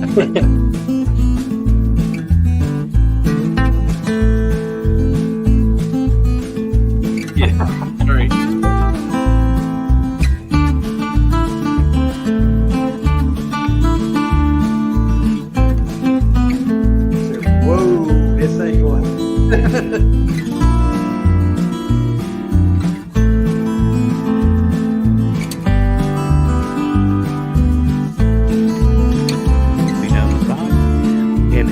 Sorry. Whoa, this ain't going. Be down the side. And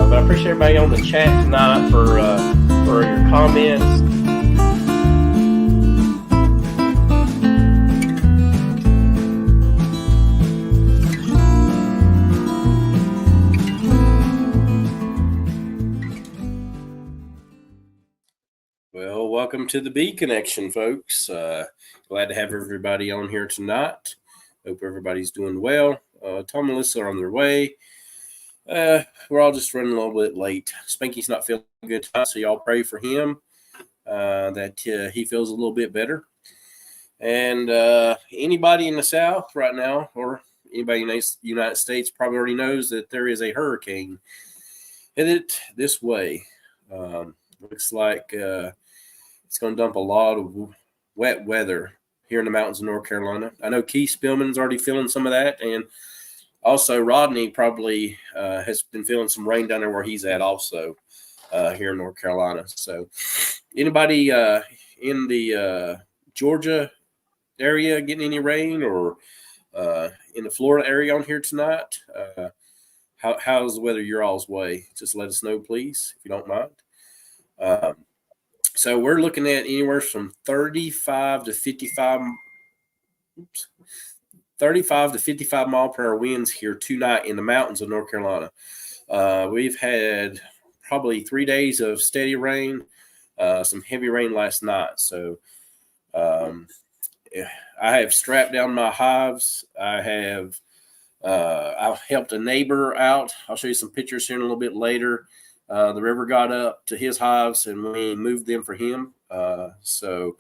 But I appreciate everybody on the chat tonight for your comments. Well, welcome to the B Connection, folks. Glad to have everybody on here tonight. Hope everybody's doing well. Tom and Melissa are on their way. We're all just running a little bit late. Spanky's not feeling good tonight, so y'all pray for him that he feels a little bit better. And anybody in the South right now, or anybody in the United States, probably already knows that there is a hurricane headed this way. Looks like it's going to dump a lot of wet weather here in the mountains of North Carolina. I know Keith Spillman's already feeling some of that, and also Rodney probably has been feeling some rain down there where he's at also here in North Carolina. So anybody in the Georgia area getting any rain, or in the Florida area on here tonight? How's the weather your all's way? Just let us know, please, if you don't mind. So we're looking at anywhere from 35 to 55 mile per hour winds here tonight in the mountains of North Carolina. We've had probably 3 days of steady rain, some heavy rain last night. So I have strapped down my hives. I've helped a neighbor out. I'll show you some pictures here in a little bit later. The river got up to his hives, and we moved them for him. So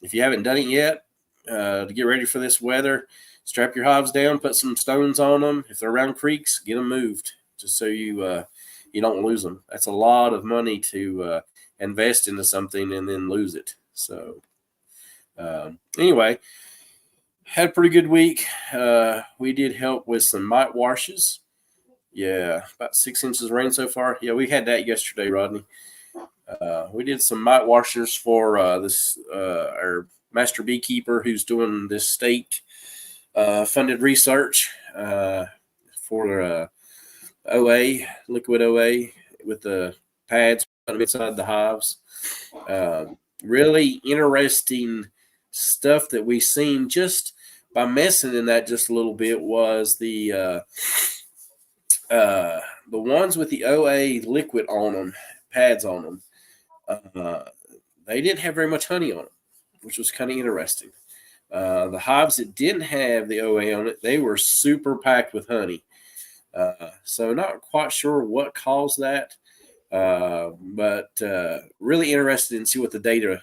if you haven't done it yet, to get ready for this weather, strap your hives down, put some stones on them. If they're around creeks, get them moved just so you don't lose them. That's a lot of money to invest into something and then lose it. So anyway, had a pretty good week. We did help with some mite washes. Yeah, about 6 inches of rain so far. Yeah, we had that yesterday, Rodney. We did some mite washers for this our master beekeeper who's doing this state funded research for OA, liquid OA with the pads inside the hives. Really interesting stuff that we seen just by messing in that just a little bit was the ones with the OA liquid on them, pads on them. They didn't have very much honey on them, which was kind of interesting. The hives that didn't have the OA on it, they were super packed with honey. So not quite sure what caused that, but really interested in see what the data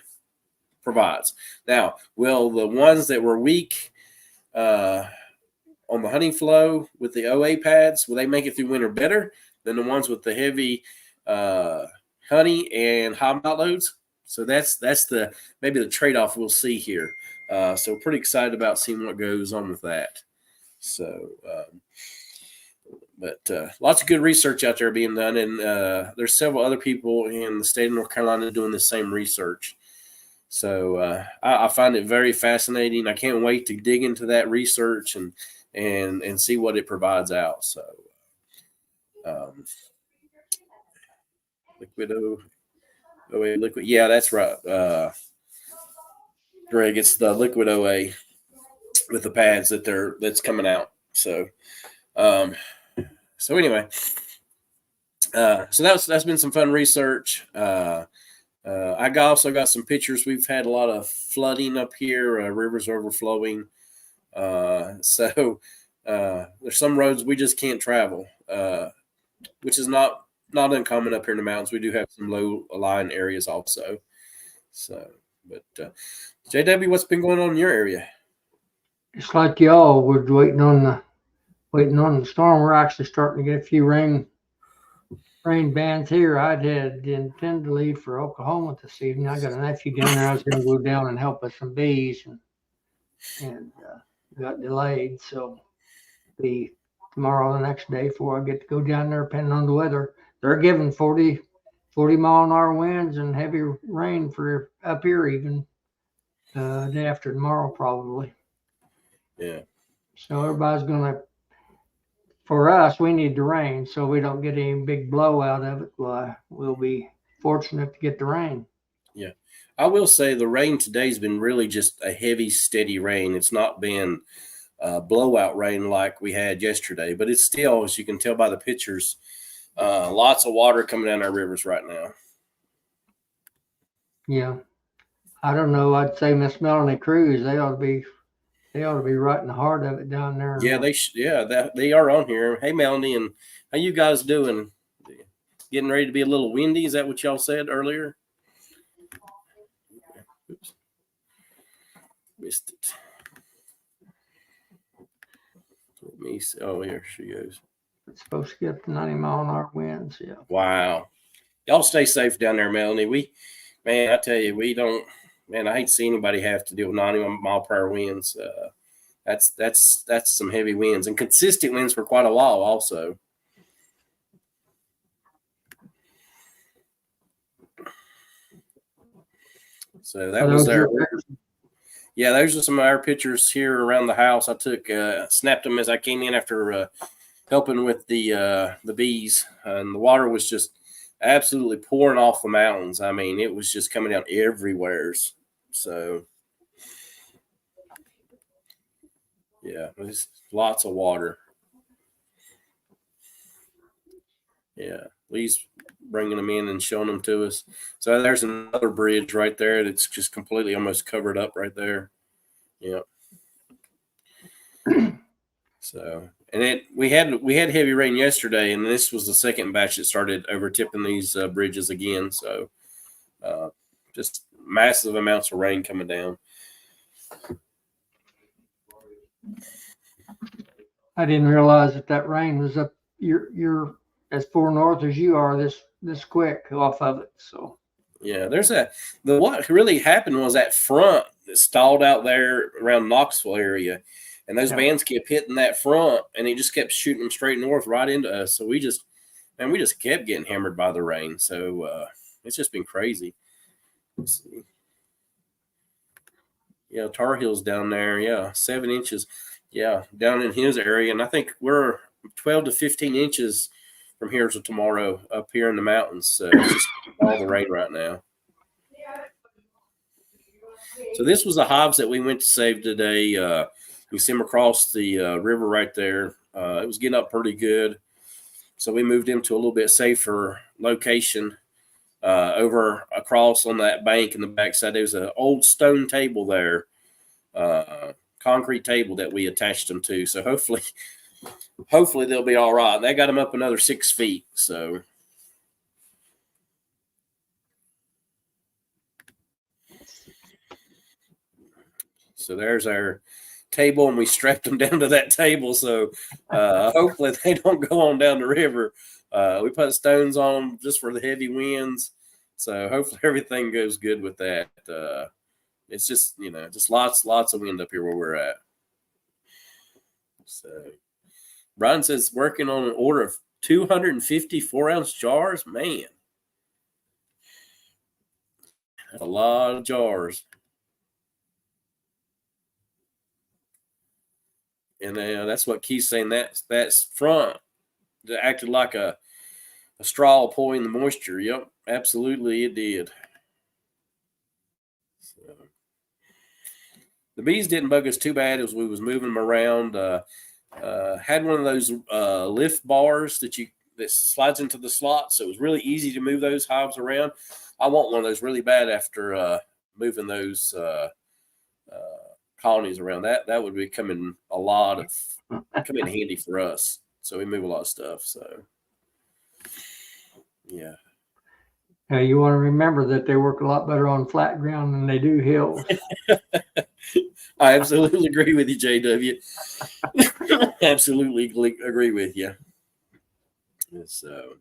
provides. Now, will the ones that were weak on the honey flow with the OA pads, will they make it through winter better than the ones with the heavy honey and high mite loads? So that's the maybe the trade-off we'll see here. So pretty excited about seeing what goes on with that. So, but lots of good research out there being done, and there's several other people in the state of North Carolina doing the same research. So I find it very fascinating. I can't wait to dig into that research and see what it provides out. So liquid OA liquid. Yeah, that's right. Greg, it's the liquid OA with the pads that's coming out. So anyway, so that's been some fun research. I also got some pictures. We've had a lot of flooding up here. Rivers overflowing. So there's some roads we just can't travel, which is not uncommon up here in the mountains. We do have some low lying areas also. So, but JW, what's been going on in your area? Just like y'all, we're waiting on the storm. We're actually starting to get a few rain bands here. I'd had intended to leave for Oklahoma this evening. I got a nephew down there. I was going to go down and help with some bees, and got delayed. So be tomorrow, the next day, before I get to go down there, depending on the weather. They're giving 40 mile an hour winds and heavy rain for up here even day after tomorrow probably. Yeah. So everybody's gonna. For us, we need the rain so we don't get any big blowout of it. Well, we'll be fortunate to get the rain. Yeah. I will say the rain today's been really just a heavy, steady rain. It's not been blowout rain like we had yesterday, but it's still, as you can tell by the pictures, lots of water coming down our rivers right now. Yeah. I don't know. I'd say Miss Melanie Cruz, they ought to be right in the heart of it down there. Yeah, they are on here. Hey, Melanie, and how you guys doing? Getting ready to be a little windy? Is that what y'all said earlier? Oops. Missed it. Let me see. Oh, here she goes. It's supposed to get up to 90 mile an hour winds. Yeah. Wow. Y'all stay safe down there, Melanie. I tell you, we don't. Man, I hate to see anybody have to deal with 90 mile per hour winds. That's some heavy winds and consistent winds for quite a while also. So that was there. Yeah, those are some of our pictures here around the house. I took snapped them as I came in after helping with the bees, and the water was just absolutely pouring off the mountains. I mean, it was just coming down everywhere. So, yeah, there's lots of water. Yeah, Lee's bringing them in and showing them to us. So there's another bridge right there that's just completely almost covered up right there. Yeah. So, and we had heavy rain yesterday, and this was the second batch that started overtipping these bridges again. So, just massive amounts of rain coming down. I didn't realize that rain was up. You're as far north as you are this quick off of it. So yeah, what really happened was that front that stalled out there around Knoxville area, and those bands kept hitting that front, and it just kept shooting them straight north right into us. So we just kept getting hammered by the rain. So it's just been crazy. Let's see. Yeah, Tar Heel's down there. Yeah, 7 inches. Yeah, down in his area, and I think we're 12 to 15 inches from here to tomorrow up here in the mountains. So it's just all the rain right now. So this was the hives that we went to save today. You see them across the river right there. It was getting up pretty good. So we moved him to a little bit safer location over across on that bank in the backside. There's an old stone table there, concrete table that we attached them to. So hopefully they'll be all right. That got them up another 6 feet. So there's our table, and we strapped them down to that table. So hopefully they don't go on down the river. We put stones on them just for the heavy winds. So hopefully everything goes good with that. It's just, just lots of wind up here where we're at. So Brian says working on an order of 250 4-ounce jars. Man, that's a lot of jars. And that's what Keith's saying. That's front that acted like a straw pulling the moisture. Yep, absolutely it did. So, the bees didn't bug us too bad as we was moving them around. Had one of those lift bars that slides into the slot, so it was really easy to move those hives around. I want one of those really bad after moving those colonies around, that would be come in handy for us. So we move a lot of stuff. So yeah. Now you want to remember that they work a lot better on flat ground than they do hills. I absolutely agree with you, JW. Absolutely agree with you. So,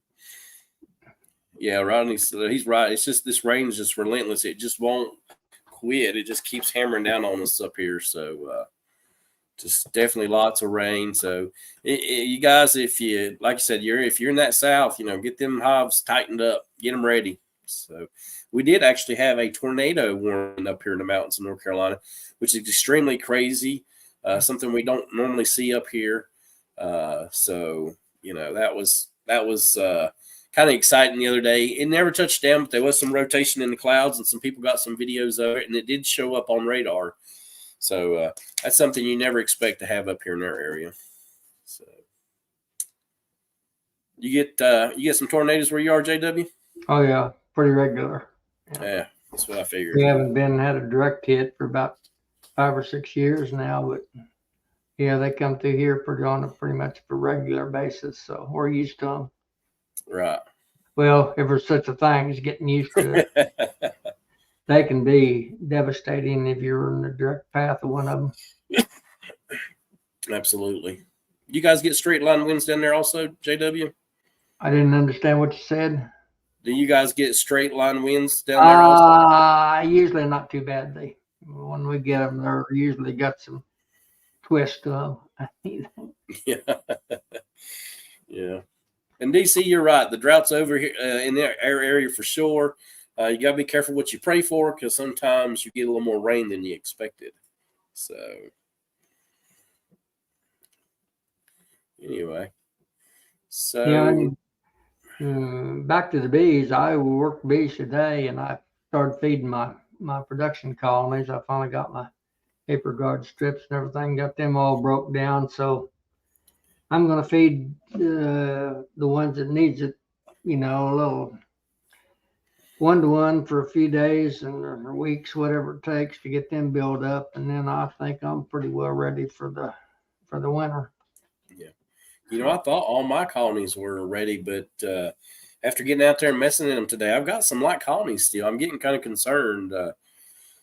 yeah, Rodney's he's right. It's just this rain is just relentless. It just won't quit. It just keeps hammering down on us up here. So, just definitely lots of rain. So, you guys, if you like I said, if you're in that south, get them hives tightened up, get them ready. So, we did actually have a tornado warning up here in the mountains of North Carolina, which is extremely crazy. Something we don't normally see up here. So, that was kind of exciting the other day. It never touched down, but there was some rotation in the clouds, and some people got some videos of it, and it did show up on radar. So that's something you never expect to have up here in our area. So you get some tornadoes where you are, JW? Oh yeah, pretty regular. Yeah, that's what I figured. We haven't had a direct hit for about 5 or 6 years now, but yeah, they come through here on a pretty much a regular basis, so we're used to them. Right. Well, if there's such a thing as getting used to it. They can be devastating if you're in the direct path of one of them. Absolutely. You guys get straight line winds down there also, JW? I didn't understand what you said. Do you guys get straight line winds down there also? Usually not too badly. When we get them, they're usually got some twist to them. Yeah. Yeah. And DC, you're right. The drought's over here in our area for sure. You got to be careful what you pray for, because sometimes you get a little more rain than you expected. So, anyway. So, back to the bees. I worked bees today, and I started feeding my production colonies. I finally got my paper guard strips and everything, got them all broke down. So I'm going to feed the ones that needs it, a little 1-to-1 for a few days or weeks, whatever it takes to get them built up. And then I think I'm pretty well ready for the winter. Yeah. I thought all my colonies were ready, but after getting out there and messing in them today, I've got some light colonies still. I'm getting kind of concerned.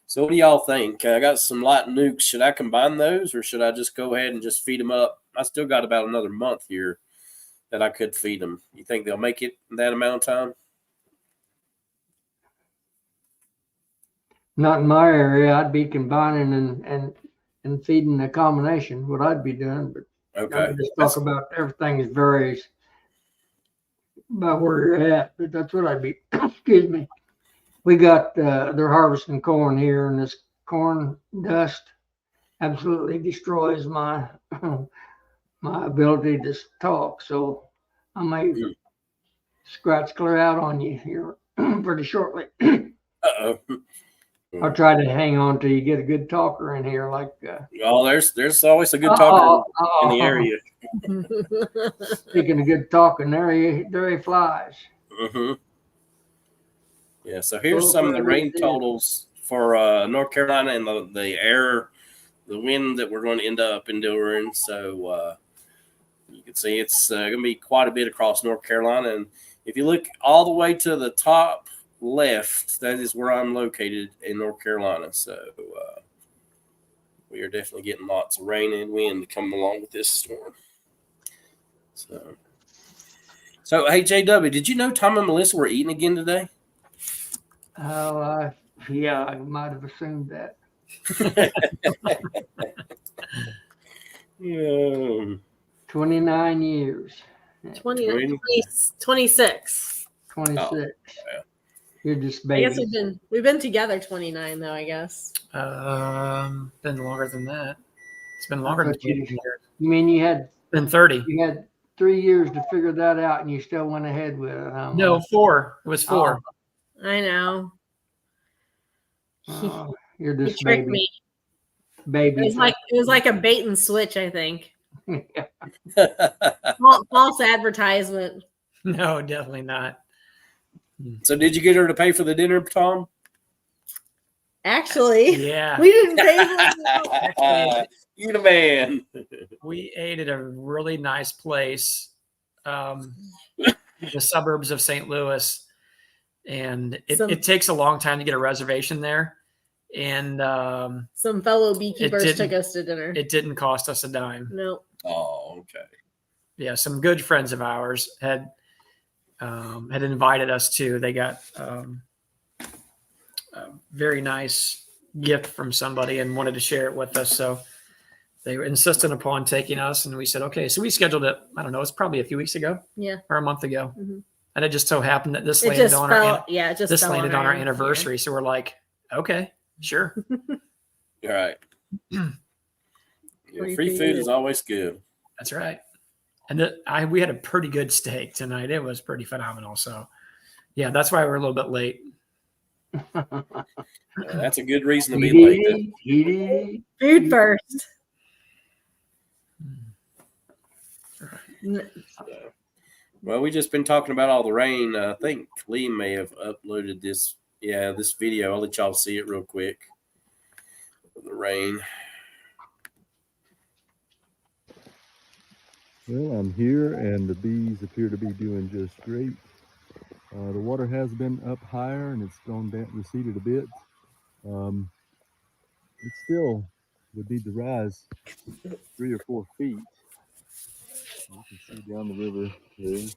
So what do y'all think? I got some light nukes. Should I combine those, or should I just go ahead and just feed them up? I still got about another month here that I could feed them. You think they'll make it in that amount of time? Not in my area. I'd be combining and feeding a combination, what I'd be doing. But Okay. just talk about everything varies about where you're at, but that's what I'd be. Excuse me. We got they're harvesting corn here, and this corn dust absolutely destroys my my ability to talk. So I may scratch clear out on you here pretty shortly. Uh-oh. I'll try to hang on till you get a good talker in here. Like, well, there's always a good talker in the area. Speaking of good talking, there he flies. Mm-hmm. Yeah. So here's some of the rain totals for North Carolina and the wind that we're going to end up enduring. So you can see it's going to be quite a bit across North Carolina. And if you look all the way to the top left, that is where I'm located in North Carolina. So we are definitely getting lots of rain and wind coming along with this storm. So hey, JW, did you know Tom and Melissa were eating again today? Oh, yeah, I might have assumed that. Yeah. 29 years. 26. 26. Oh, yeah. You're just I baby. guess we've been together 29 though, I guess. Been longer than that. It's been longer than But you 20 years. mean you had Been 30. 3 years to figure that out, and you still went ahead with it? Huh? No, 4. It was 4. I know. You're He just tricked baby. me. Baby. It was like a bait and switch, I think. Yeah. False advertisement. No, definitely not. So did you get her to pay for the dinner, Tom? Actually, Yeah. we didn't pay for it. Actually, You the man. we ate at a really nice place in the suburbs of St. Louis. And it takes a long time to get a reservation there. And Some fellow beekeepers didn't- took us to dinner. it didn't cost us a dime. No. Oh, okay. Yeah, some good friends of ours had invited us to. They got a very nice gift from somebody and wanted to share it with us. So they were insistent upon taking us, and we said, okay. So we scheduled it. I don't know. It's probably a few weeks ago. Yeah. Or a month ago. Mhm. And it just so happened that this It landed just on fell. our Yeah, it just this fell landed on our yeah. anniversary. So we're like, okay, sure. All right. Yeah, Free free food food. is always good. That's right. And we had a pretty good steak tonight. It was pretty phenomenal. So yeah, that's why we're a little bit late. That's a good reason to be late. then. Food first. Well, we just been talking about all the rain. I think Lee may have uploaded this. Yeah, this video. I'll let y'all see it real quick. The rain. Well, I'm here, and the bees appear to be doing just great. The water has been up higher, and it's gone down, receded a bit. It still would need to rise 3 or 4 feet. You can see down the river there.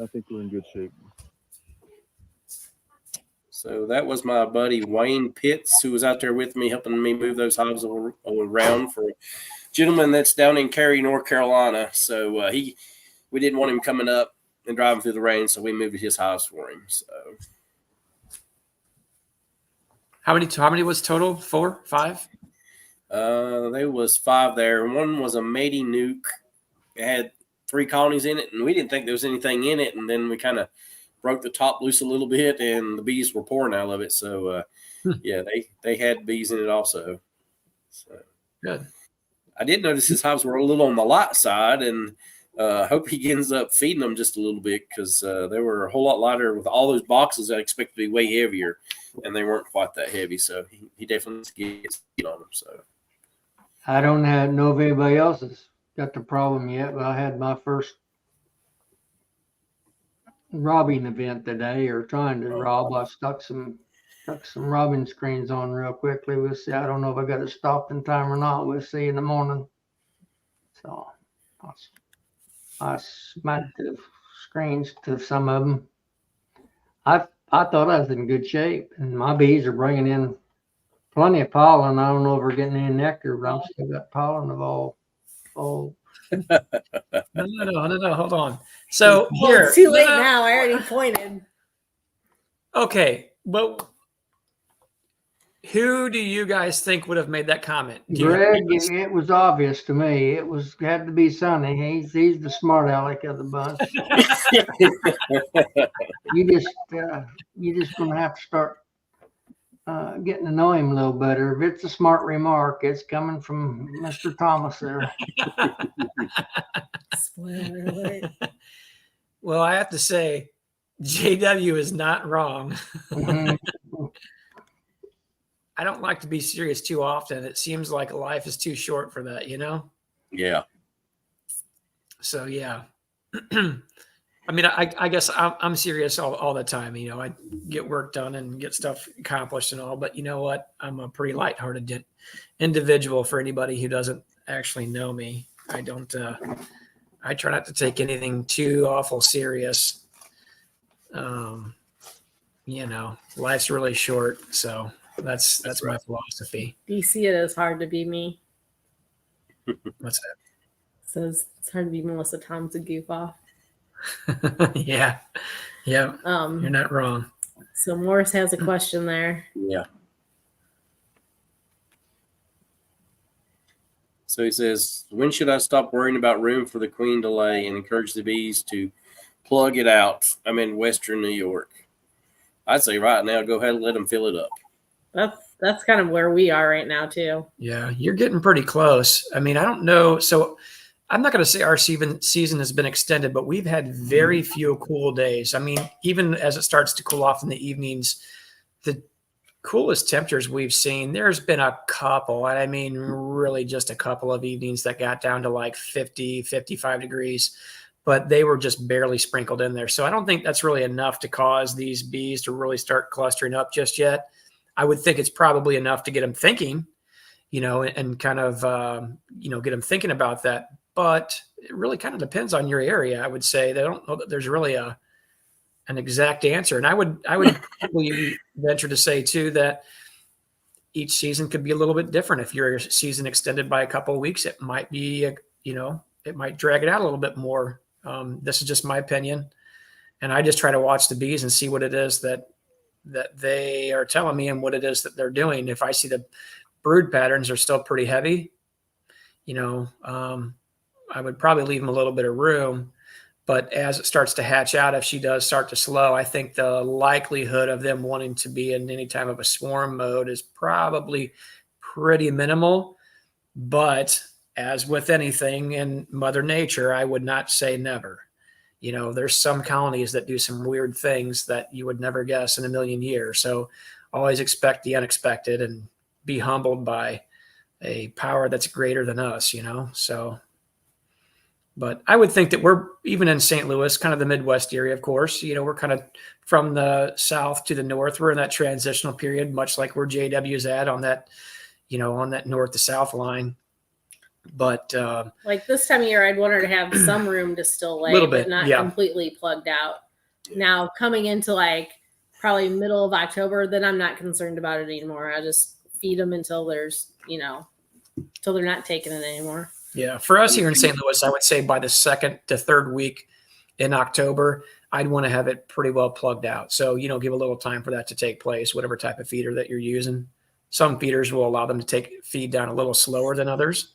I think we're in good shape. So that was my buddy Wayne Pitts, who was out there with me, helping me move those hives around for a gentleman that's down in Cary, North Carolina. So we didn't want him coming up and driving through the rain, so we moved his hives for him. So How many was total? 4, 5? there was 5 there. One was a matey nuke. It had 3 colonies in it, and we didn't think there was anything in it. And then we kind of broke the top loose a little bit, and the bees were pouring out of it. So, yeah, they had bees in it also. So Good. I did notice his hives were a little on the light side, and I hope he ends up feeding them just a little bit because they were a whole lot lighter with all those boxes. I expect to be way heavier, and they weren't quite that heavy. So he definitely gets feed on them. So I don't know if anybody else has got the problem yet, but I had my first robbing event today, or trying to rob. I stuck some robbing screens on real quickly. We'll see. I don't know if I got it stopped in time or not. We'll see in the morning. So I smacked the screens to some of them. I thought I was in good shape, and my bees are bringing in plenty of pollen. I don't know if we're getting any nectar, but I'm still got pollen of all. No. Hold on. So Well, here, it's too late no. now. I already pointed. Okay, but who do you guys think would have made that comment? Do you- Greg, it was obvious to me. Had to be Sonny. He's the smart aleck of the bunch. You just gonna have to start getting to know him a little better. If it's a smart remark, it's coming from Mr. Thomas there. Spoiler alert. Well, I have to say, JW is not wrong. Mhm. I don't like to be serious too often. It seems like life is too short for that, you know? yeah, So, yeah. I mean, I guess I'm serious all the time. You know, I get work done and get stuff accomplished and all, but you know what? I'm a pretty lighthearted individual for anybody who doesn't actually know me. I don't, I try not to take anything too awful serious. You know, life's really short. So that's my philosophy. Do you see it as hard to be me? What's that? Says it's hard to be Melissa Tom's a goof off. Yeah. You're not wrong. So Morris has a question there. yeah. So he says, when should I stop worrying about room for the queen to lay and encourage the bees to plug it out? I'm in Western New York. I'd say right now, go ahead and let them fill it up. That's kind of where we are right now too. Yeah, you're getting pretty close. I mean, I don't know. So I'm not going to say our season has been extended, but we've had very few cool days. I mean, even as it starts to cool off in the evenings, coolest temperatures we've seen, there's been a couple, and I mean really just a couple of evenings that got down to like 50, 55 degrees, but they were just barely sprinkled in there. So I don't think that's really enough to cause these bees to really start clustering up just yet. I would think it's probably enough to get them thinking, and kind of, get them thinking about that. But it really kind of depends on your area. I would say they don't know that there's really an exact answer. And I would probably venture to say too, that each season could be a little bit different. If your season extended by a couple of weeks, it might be, it might drag it out a little bit more. This is just my opinion. And I just try to watch the bees and see what it is that they are telling me and what it is that they're doing. If I see the brood patterns are still pretty heavy, I would probably leave them a little bit of room. But as it starts to hatch out, if she does start to slow, I think the likelihood of them wanting to be in any type of a swarm mode is probably pretty minimal. But as with anything in Mother Nature, I would not say never. There's some colonies that do some weird things that you would never guess in a million years. So always expect the unexpected and be humbled by a power that's greater than us, So, but I would think that we're even in St. Louis, kind of the Midwest area, of course, we're kind of from the south to the north. We're in that transitional period, much like where JW's at on that, on that north to south line. But like this time of year, I'd want her to have some room to still lay, Little bit, but not yeah. completely plugged out. Now coming into like probably middle of October, then I'm not concerned about it anymore. I just feed them until there's, until they're not taking it anymore. Yeah, for us here in St. Louis, I would say by the second to third week in October, I'd want to have it pretty well plugged out. So, give a little time for that to take place, whatever type of feeder that you're using. Some feeders will allow them to feed down a little slower than others.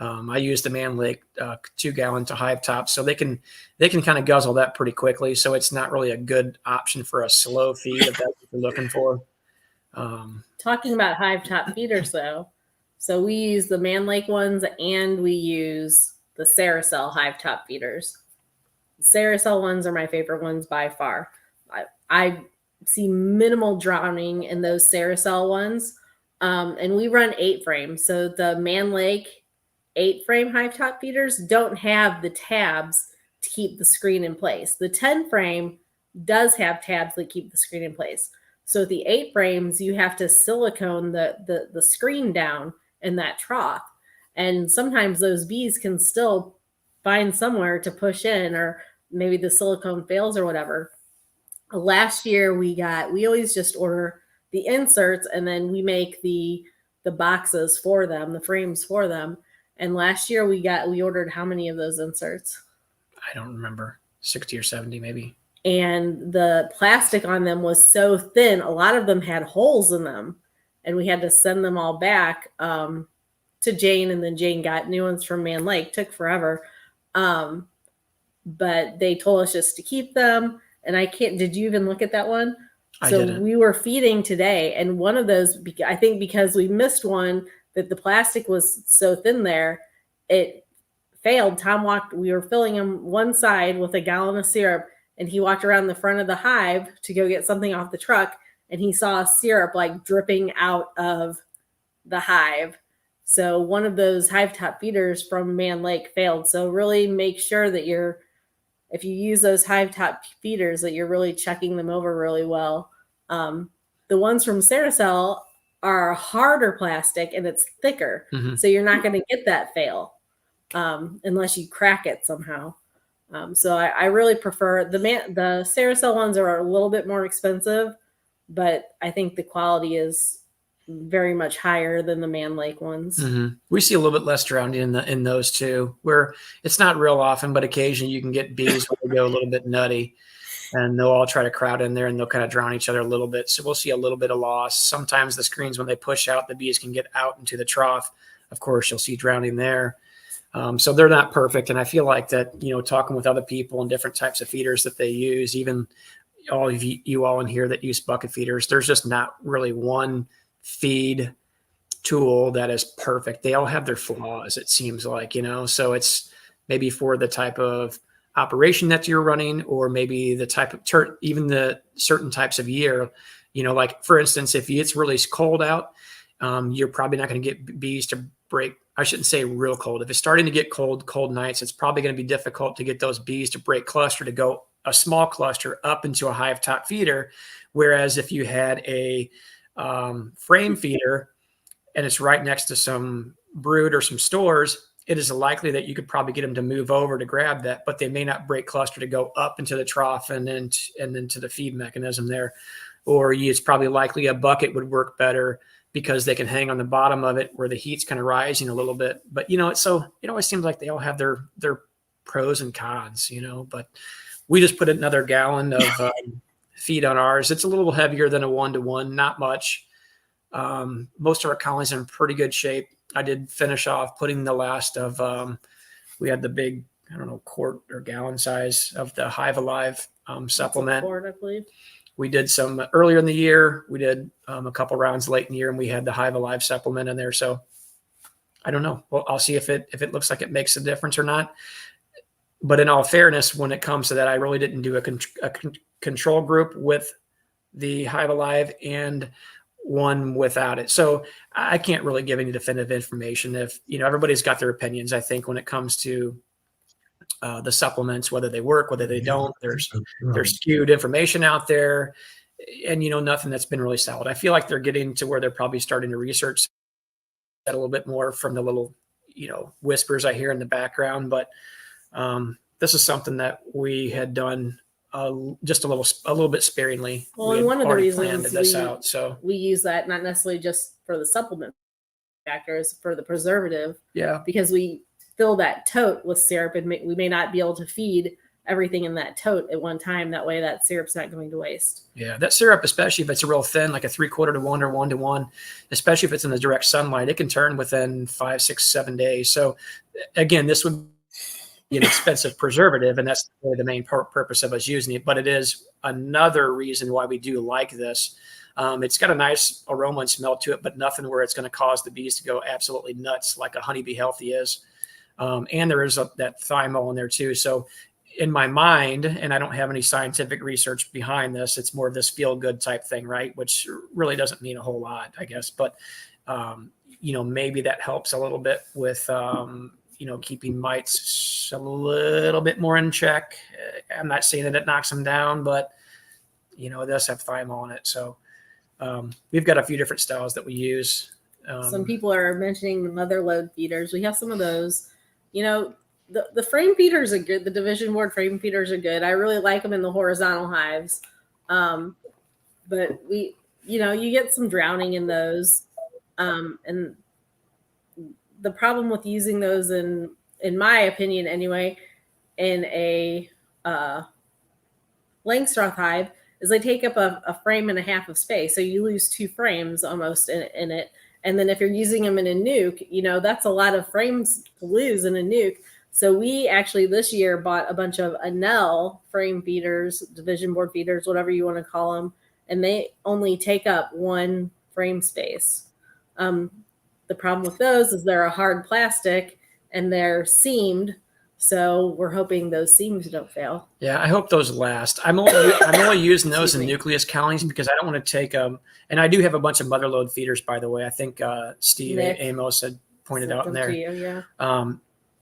I use the Man Lake 2-gallon to hive top, so they can kind of guzzle that pretty quickly. So it's not really a good option for a slow feed if that's what you're looking for. Talking about hive top feeders though, so we use the Man Lake ones and we use the Saracel hive top feeders. The Saracel ones are my favorite ones by far. I see minimal drowning in those Saracel ones, and we run 8 frame. So the Man Lake 8-frame hive top feeders don't have the tabs to keep the screen in place. The 10-frame does have tabs that keep the screen in place. So the 8 frames, you have to silicone the screen down in that trough. And sometimes those bees can still find somewhere to push in, or maybe the silicone fails or whatever. Last year we always just order the inserts and then we make the boxes for them, the frames for them. And last year we ordered how many of those inserts? I don't remember, 60 or 70 maybe. And the plastic on them was so thin. A lot of them had holes in them, and we had to send them all back to Jane. And then Jane got new ones from Man Lake. Took forever. But they told us just to keep them. And did you even look at that one? I So didn't. we were feeding today, and one of those, I think because we missed one, that the plastic was so thin there, it failed. We were filling him one side with a gallon of syrup, and he walked around the front of the hive to go get something off the truck, and he saw syrup like dripping out of the hive. So one of those hive top feeders from Man Lake failed. So really make sure that if you use those hive top feeders, that you're really checking them over really well. The ones from Saracel are harder plastic and it's thicker. Mhm. So you're not going to get that fail unless you crack it somehow. So I really prefer the Saracel ones are a little bit more expensive, but I think the quality is very much higher than the Man Lake ones. Mm-hmm. We see a little bit less drowning in those too, where it's not real often, but occasionally you can get bees where they go a little bit nutty. And they'll all try to crowd in there and they'll kind of drown each other a little bit. So we'll see a little bit of loss. Sometimes the screens, when they push out, the bees can get out into the trough. Of course, you'll see drowning there. So they're not perfect. And I feel like that, talking with other people and different types of feeders that they use, even all of you all in here that use bucket feeders, there's just not really one feed tool that is perfect. They all have their flaws, it seems like, so it's maybe for the type of operation that you're running, or maybe the type of even the certain types of year, You know, like for instance, if it's really cold out, you're probably not going to get bees to break. I shouldn't say real cold. If it's starting to get cold nights, it's probably going to be difficult to get those bees to break cluster to go a small cluster up into a hive top feeder. Whereas if you had a frame feeder and it's right next to some brood or some stores, it is likely that you could probably get them to move over to grab that, but they may not break cluster to go up into the trough and then to the feed mechanism there. Or it's probably likely a bucket would work better because they can hang on the bottom of it where the heat's kind of rising a little bit. But, you know, it always seems like they all have their pros and cons, you know, but we just put another gallon of feed on ours. It's a little heavier than a 1-to-1, not much. Most of our colonies are in pretty good shape. I did finish off putting the last of, we had the big, I don't know, quart or gallon size of the Hive Alive supplement. Quart, I believe. We did some earlier in the year. We did a couple rounds late in the year, and we had the Hive Alive supplement in there. So I don't know. Well, I'll see if it looks like it makes a difference or not. But in all fairness, when it comes to that, I really didn't do a control group with the Hive Alive and one without it. So I can't really give any definitive information. If, you know, everybody's got their opinions, I think, when it comes to the supplements, whether they work, whether they don't. There's skewed information out there, and, you know, nothing that's been really solid. I feel like they're getting to where they're probably starting to research that a little bit more from the little, you know, whispers I hear in the background. But this is something that we had done just a little bit sparingly. Well, We and had one of the already reasons planned this out, so we use that not necessarily just for the supplement factors, for the preservative, yeah. because we fill that tote with syrup, and we may not be able to feed everything in that tote at one time. That way that syrup's not going to waste. Yeah, that syrup, especially if it's a real thin, like a 3/4 to 1 or 1-to-1, especially if it's in the direct sunlight, it can turn within 5, 6, 7 days. So again, this would be an expensive preservative, and that's really the main purpose of us using it. But it is another reason why we do like this. It's got a nice aroma and smell to it, but nothing where it's going to cause the bees to go absolutely nuts like a Honeybee Healthy is. And there is that thymol in there too. So in my mind, and I don't have any scientific research behind this, it's more of this feel good type thing, right? Which really doesn't mean a whole lot, I guess. But, you know, maybe that helps a little bit with, you know, keeping mites a little bit more in check. I'm not saying that it knocks them down, but, you know, it does have thymol in it. So we've got a few different styles that we use. Some people are mentioning the mother load feeders. We have some of those. You know, the frame feeders are good. The division board frame feeders are good. I really like them in the horizontal hives. But you know, you get some drowning in those. And the problem with using those in my opinion anyway, in a Langstroth hive is they take up a frame and a half of space. So you lose 2 frames almost in it. And then if you're using them in a nuke, you know, that's a lot of frames to lose in a nuke. So we actually this year bought a bunch of Anel frame feeders, division board feeders, whatever you want to call them. And they only take up 1 frame space. The problem with those is they're a hard plastic and they're seamed. So we're hoping those seams don't fail. Yeah, I hope those last. I'm only using those in nucleus colonies because I don't want to take them. And I do have a bunch of mother load feeders, by the way. I think Steve Nick Amos had pointed out in there. to you, yeah.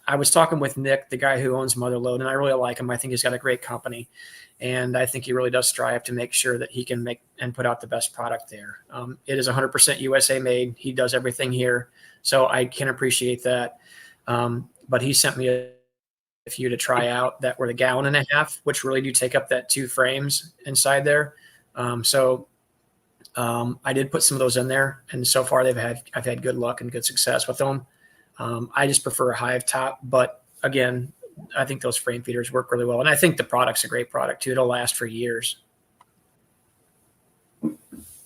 I was talking with Nick, the guy who owns Motherload, and I really like him. I think he's got a great company, and I think he really does strive to make sure that he can make and put out the best product there. It is 100% USA made. He does everything here, so I can appreciate that. But he sent me a few to try out that were the 1.5 gallons, which really do take up that 2 frames inside there. So I did put some of those in there, and so far I've had good luck and good success with them. I just prefer a hive top, but again, I think those frame feeders work really well. And I think the product's a great product too. It'll last for years.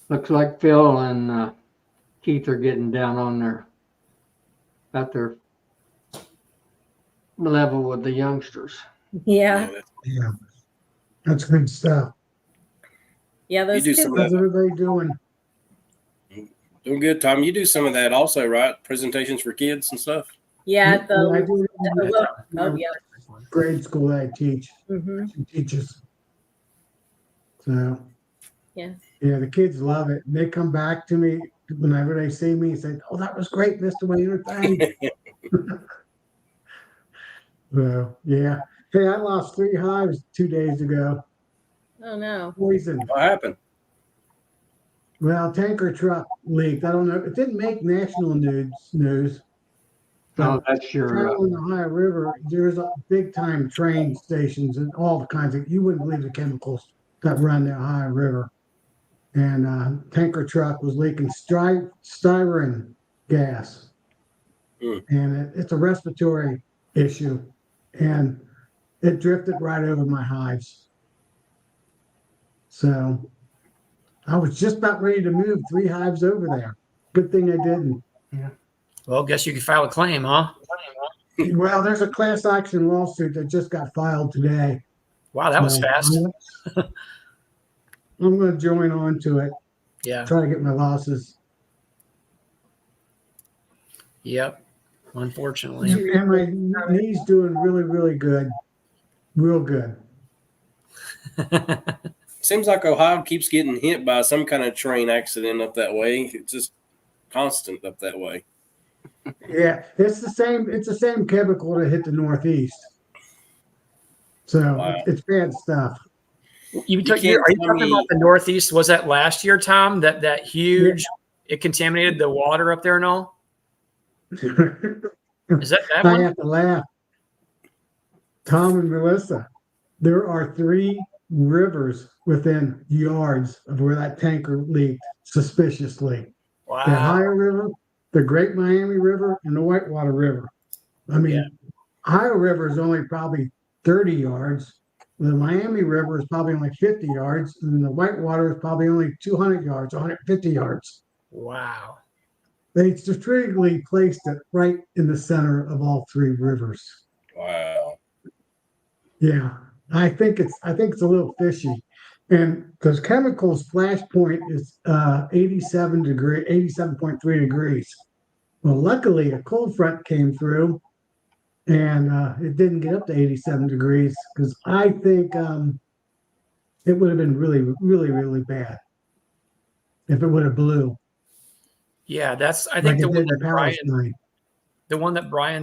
Looks like Phil and Keith are getting down on about their level with the youngsters. Yeah. Yeah, that's good stuff. Yeah, those You do kids. some What are they doing? Doing good, Tom. You do some of that also, right? Presentations for kids and stuff. Yeah, I the do oh yeah. grade school I teach. Mm-hmm. She teaches. So Yeah, the kids love it. They come back to me whenever they see me and say, "Oh, that was great, Mr. Wayner. Thanks." So, yeah. Hey, I lost 3 hives 2 days ago. Oh no. Poison. What happened? Well, tanker truck leaked. I don't know. It didn't make national news. Oh, that's your, Traveling the Ohio River, there's a big time train stations and all the kinds of, you wouldn't believe the chemicals that run the Ohio River. And tanker truck was leaking styrene gas. And it's a respiratory issue. And it drifted right over my hives. So I was just about ready to move 3 hives over there. Good thing I didn't. Well, guess you could file a claim, huh? Well, there's a class action lawsuit that just got filed today. Wow, that was So fast. I'm going to join on to it. Yeah. Try to get my losses. Yep. Unfortunately. And my knee's doing really, really good. Real good. Seems like Ohio keeps getting hit by some kind of train accident up that way. It's just constant up that way. Yeah, it's the same chemical that hit the Northeast. So Wow. it's bad stuff. Are you can't talking tell me- about the Northeast? Was that last year, Tom? That huge, it contaminated the water up there and all? Is that I one? have to laugh. Tom and Melissa, there are 3 rivers within yards of where that tanker leaked suspiciously. The Wow. Ohio River, the Great Miami River, and the Whitewater River. I mean, Yeah. Ohio River is only probably 30 yards. The Miami River is probably only 50 yards, and the Whitewater is probably only 200 yards, 150 yards. Wow. They strategically placed it right in the center of all 3 rivers. Wow. Yeah, I think it's a little fishy, and because chemicals flash point is 87.3 degrees. Well, luckily a cold front came through, and it didn't get up to 87 degrees because I think it would have been really, really, really bad if it would have blew Yeah, that's I like think it the one did in that Brian Palestine.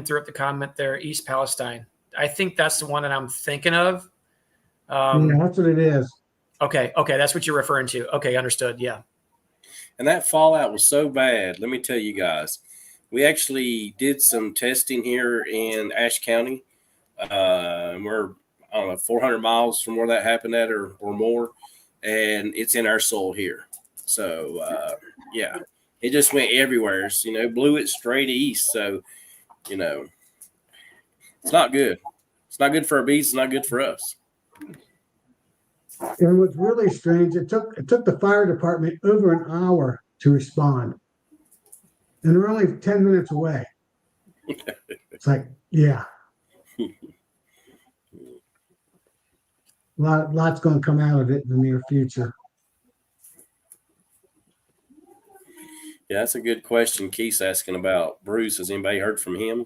threw up the comment there, East Palestine. I think that's the one that I'm thinking of. Yeah, that's what it is. Okay, that's what you're referring to. Okay, understood. Yeah. And that fallout was so bad. Let me tell you guys, we actually did some testing here in Ashe County. We're, I don't know, 400 miles from where that happened at or more. And it's in our soil here. So, yeah, it just went everywhere. So, blew it straight east. So, it's not good. It's not good for our bees. It's not good for us. And what's really strange, it took the fire department over an hour to respond, and they're only 10 minutes away. It's like, yeah, lots going to come out of it in the near future. Yeah, that's a good question. Keith's asking about Bruce. Has anybody heard from him?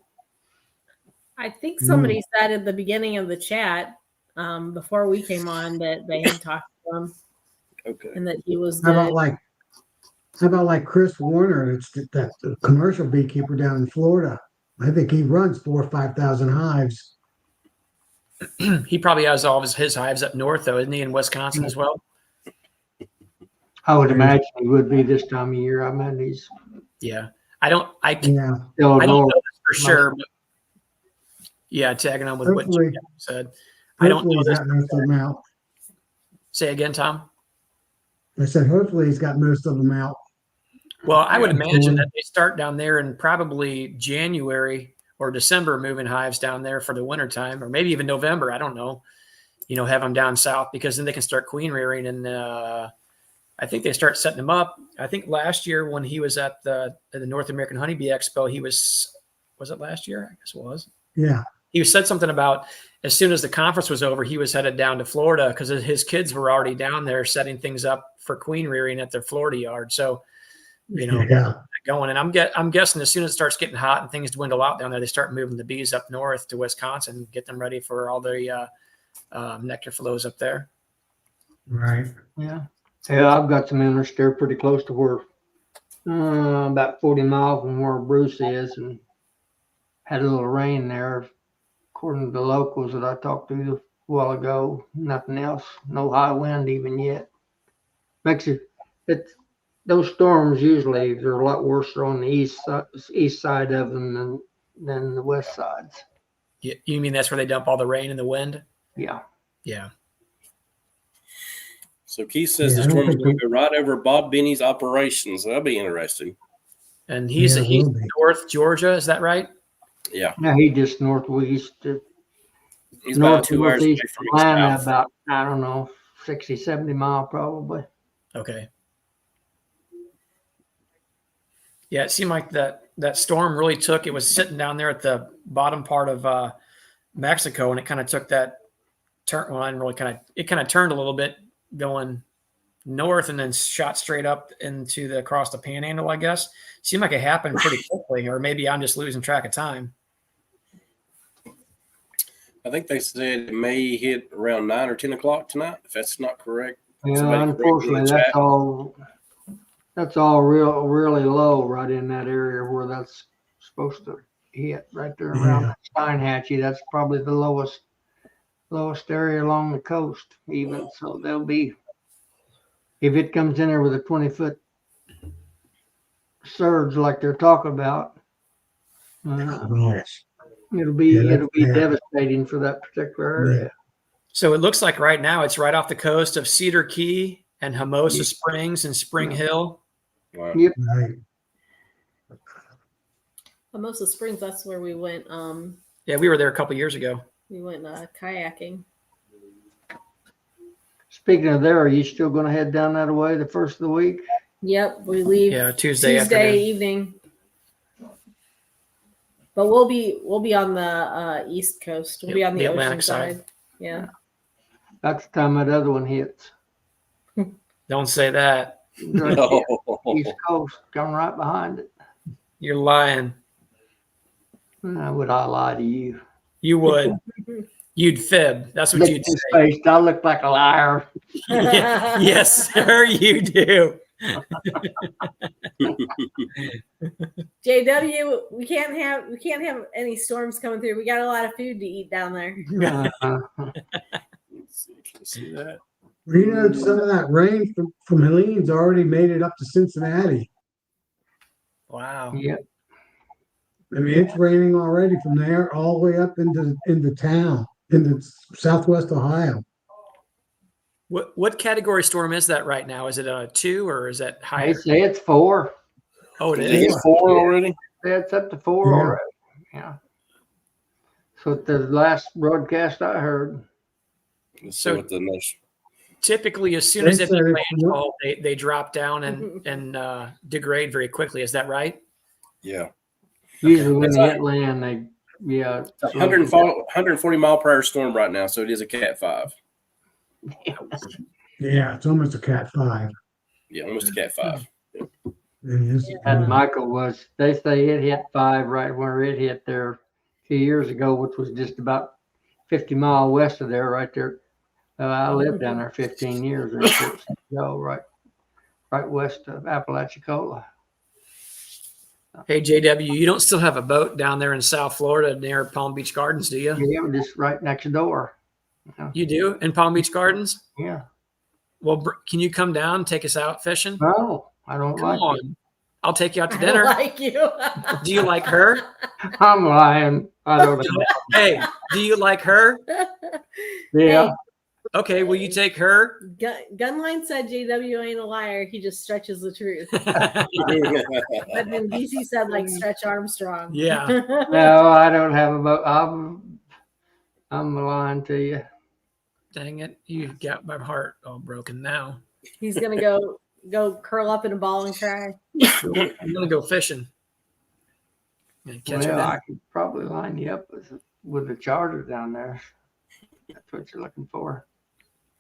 I think somebody said at the beginning of the chat before we came on that they had talked to him Okay. and that he was How good. about like Chris Warner? It's that commercial beekeeper down in Florida. I think he runs 4,000 or 5,000 hives. He probably has all of his hives up north, though, isn't he, in Wisconsin as well? I would imagine he would be this time of year. I mean, he's Yeah. Yeah, still I don't north. know this for sure, but yeah, tagging on with what Hopefully- you said. I don't hopefully know he's this. got most of them out. Say again, Tom. I said, hopefully he's got most of them out. Well, I would Yeah. imagine that they start down there in probably January or December, moving hives down there for the wintertime, or maybe even November. I don't know. Have them down south because then they can start queen rearing. And I think they start setting them up. I think last year when he was at the North American Honeybee Expo, was it last year? I guess it was. Yeah, He said something about as soon as the conference was over, he was headed down to Florida because his kids were already down there setting things up for queen rearing at their Florida yard. So, yeah. going. And I'm guessing as soon as it starts getting hot and things dwindle out down there, they start moving the bees up north to Wisconsin, get them ready for all the nectar flows up there. Right. Yeah. Yeah, I've got some interest there pretty close to where, about 40 miles from where Bruce is, and had a little rain there. According to the locals that I talked to a while ago, nothing else, no high wind even yet. Makes those storms usually they're a lot worse on the east side of them than the west sides. You mean that's where they dump all the rain and the wind? Yeah. Yeah. So Keith says Yeah, the I don't storm is think going to go right over Bob Benny's operations. That'll be interesting. And he's Yeah, it he's will be. North Georgia, is that right? Yeah, Now he just northwest, he's about 2 hours away northeast from Atlanta, his house. about, I don't know, 60, 70 mile probably. Okay. Yeah, it seemed like that storm really took. It was sitting down there at the bottom part of Mexico, and it kind of took that turn. Well, it kind of turned a little bit going north, and then shot straight up across the Panhandle. I guess seemed like it happened pretty quickly, or maybe I'm just losing track of time. I think they said it may hit around 9 or 10 o'clock tonight. If that's not correct, Yeah, Somebody correct me in unfortunately, the chat. that's all really low right in that area where that's supposed to hit right there around Yeah. Steinhatchee. That's probably the lowest area along the coast even. So they'll be, if it comes in there with a 20-foot surge like they're talking about, Oh, it'll be Yeah, that's bad. devastating for that particular area. So it looks like right now it's right off the coast of Cedar Key and Hermosa Yeah. Springs and Spring Yeah. Hill. Wow. Yep. right. Hermosa Springs, that's where we went. Yeah, we were there a couple years ago. We went kayaking. Speaking of there, are you still going to head down that way the first of the week? Yep, we leave Yeah, Tuesday Tuesday afternoon. evening. But we'll be on the East Coast. We'll be on the Atlantic ocean side. side. Yeah. That's the time that other one hits. Don't say that. Right No. there, East Coast, coming right behind it. You're lying. Would I lie to you? You would. You'd fib. That's what Look you'd at his say. face. I look like a liar. Yeah. Yes, sir, you do. JW, we can't have any storms coming through. We got a lot of food to eat down there. Let's see that. Well, you know, some of that rain from Helene's already made it up to Cincinnati. Wow. Yeah. I mean, it's raining already from there all the way up into town, into southwest Ohio. What category storm is that right now? Is it a 2 or is that They higher? say it's 4. Oh, it Did is. it get 4 already? It's up to 4 Yeah. already. Yeah. So the last broadcast I heard. Let's see So- what the next. Typically, as soon as They it said hit it's landfall, they drop down and degrade very quickly. Is that right? Yeah. Usually when That's they right. hit land, It's a 140 mile per hour storm right now, so it is a Cat 5. Yeah, it's almost a Cat 5. Yeah, almost a Cat 5. It is. And Michael was, they say it hit 5 right where it hit there a few years ago, which was just about 50 mile west of there, right there. I lived down there 15 years or so, right west of Apalachicola. Hey, JW, you don't still have a boat down there in South Florida near Palm Beach Gardens, do you? Yeah, we're just right next door. You do in Palm Beach Gardens? Yeah. Well, can you come down and take us out fishing? No, I don't Come like on. I'll take you out to I don't dinner. like you. Do you like her? it. I'm lying. I don't know. Hey, do you like her? Yeah. Okay, will you take her? Gunline said JW ain't a liar. He just stretches the truth. But then DC said like Stretch Armstrong. Yeah. No, I don't have a boat. I'm lying to you. Dang it. You got my heart all broken now. He's gonna go curl up in a ball and cry. I'm going to go fishing. And catch Well, her I then. could probably line you up with the charter down there. That's what you're looking for.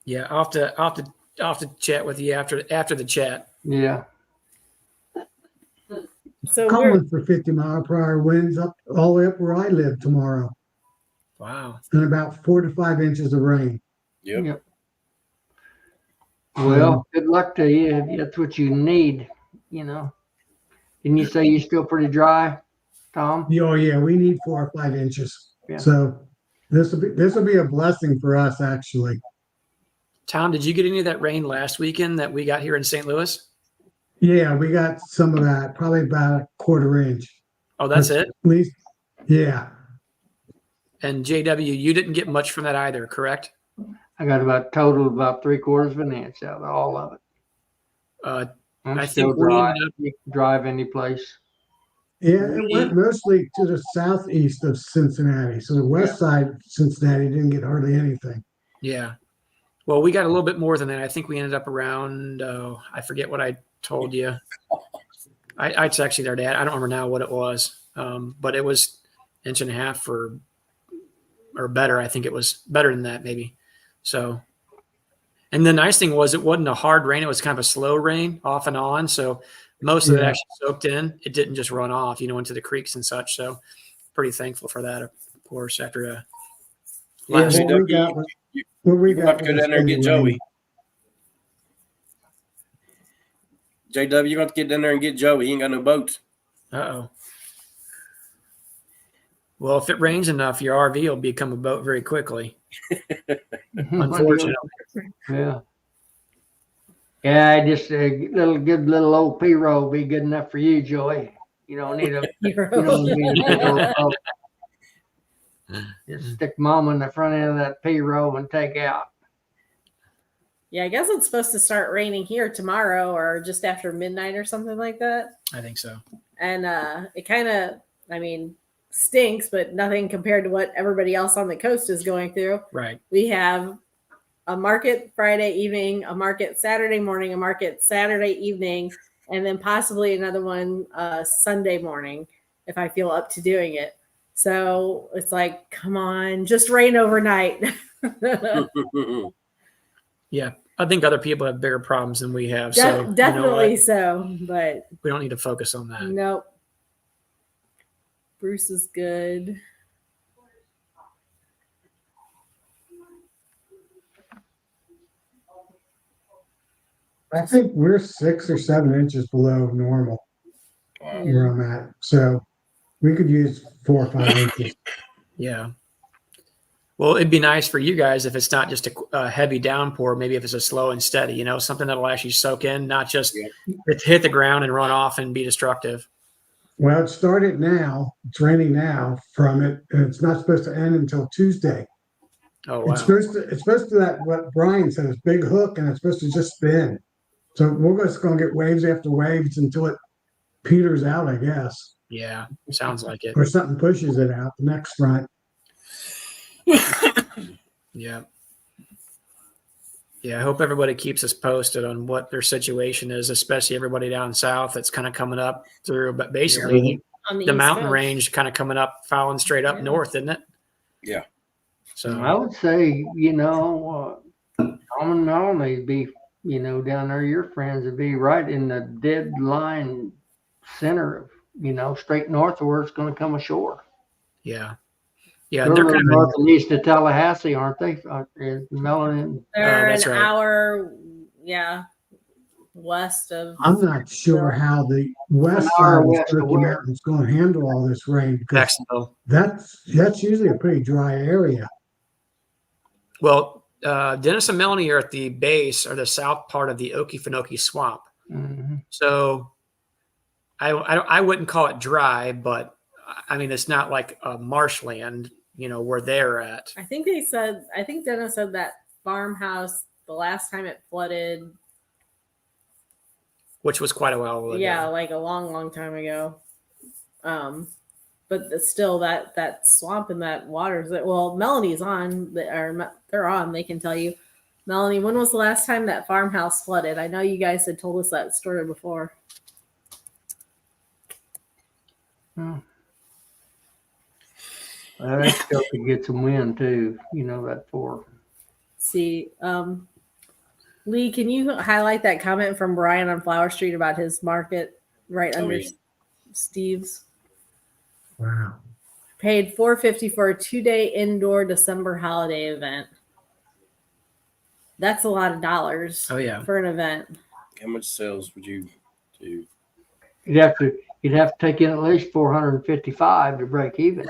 Yeah, I'll have to chat with you after the chat. Yeah. So we're Calling for 50 mile per hour winds up all the way up where I live tomorrow, Wow. and about 4 to 5 inches of rain. Yep. Yep. Well, good luck to you. If that's what you need, you know. Didn't you say you're still pretty dry, Tom? Oh yeah, we need 4 or 5 inches. Yeah. So this will be a blessing for us actually. Tom, did you get any of that rain last weekend that we got here in St. Louis? Yeah, we got some of that, probably about a 1/4 inch. Oh, that's it. At least, yeah. And JW, you didn't get much from that either, correct? I got about 3/4 of an inch out of all of it. I'm I still think we dry. ended up, You can drive any place. Yeah, it went mostly to the southeast of Cincinnati. So the west side of Cincinnati didn't get hardly anything. yeah. Well, we got a little bit more than that. I think we ended up around, I forget what I told you. I texted their dad. I don't remember now what it was, but it was 1.5 inches or better. I think it was better than that, maybe. So, and the nice thing was it wasn't a hard rain. It was kind of a slow rain off and on. So most of it Yeah. actually soaked in. It didn't just run off, into the creeks and such. So pretty thankful for that, of course, after last Yeah, What we got was- what we You're got about to go was down there and get steady rain. Joey. JW, you're going to get down there and get Joey. He ain't got no boat. Uh-oh. Well, if it rains enough, your RV will become a boat very quickly. Unfortunately. Yeah. Yeah, I just a good little old P-row will be good enough for you, Joey. You don't need a you don't need a big old boat. Just stick mom in the front end of that P-row and take out. Yeah, I guess it's supposed to start raining here tomorrow or just after midnight or something like that. I think so. And it kind of, stinks, but nothing compared to what everybody else on the coast is going through. Right. We have a market Friday evening, a market Saturday morning, a market Saturday evening, and then possibly another one Sunday morning if I feel up to doing it. So it's like, come on, just rain overnight. Yeah. I think other people have bigger problems than we have. So Definitely so, but we don't need to focus on that. nope. Bruce is good. I think we're 6 or 7 inches below normal where I'm at. So we could use 4 or 5 inches. Yeah. Well, it'd be nice for you guys if it's not just a heavy downpour, maybe if it's a slow and steady, something that'll actually soak in, not just hit the ground and run off and be destructive. Well, it started now. It's raining now from it, and it's not supposed to end until Tuesday. Oh, wow. It's supposed to that what Brian said, it's big hook, and it's supposed to just spin. So we're just going to get waves after waves until it peters out, I guess, Yeah. Sounds like it. or something pushes it out the next front. Yeah. Yeah. I hope everybody keeps us posted on what their situation is, especially everybody down south that's kind of coming up through, but basically On the East mountain Coast. range kind of coming up, following straight up Yeah. north, isn't it? Yeah. So I would say, Tom and Melanie be, down there, your friends would be right in the deadline center of, straight north of where it's going to come ashore. yeah. Yeah. They're They're a little kind of, north and east of Tallahassee, aren't they? Melanie. They're that's an right. hour, west of. I'm not sure how the west An hour side of the west of Smoky where? Mountains going to handle all this rain because Jacksonville. that's usually a pretty dry area. Well, Dennis and Melanie are at the base or the south part of the Okefenokee Swamp. Mhm. So I wouldn't call it dry, but it's not like a marshland, where they're at. I think Dennis said that farmhouse the last time it flooded, Which was quite a while ago. like a long time ago. But it's still that swamp and that water. Well, Melanie's on, they're on. They can tell you, Melanie, when was the last time that farmhouse flooded? I know you guys had told us that story before. That still could get some wind too, that for. See, Lee, can you highlight that comment from Brian on Flower Street about his market right under yeah. Steve's? Wow. Paid $450 for a 2-day indoor December holiday event. That's a lot of dollars Oh yeah. for an event. How much sales would you do? You'd have to take in at least 455 to break even.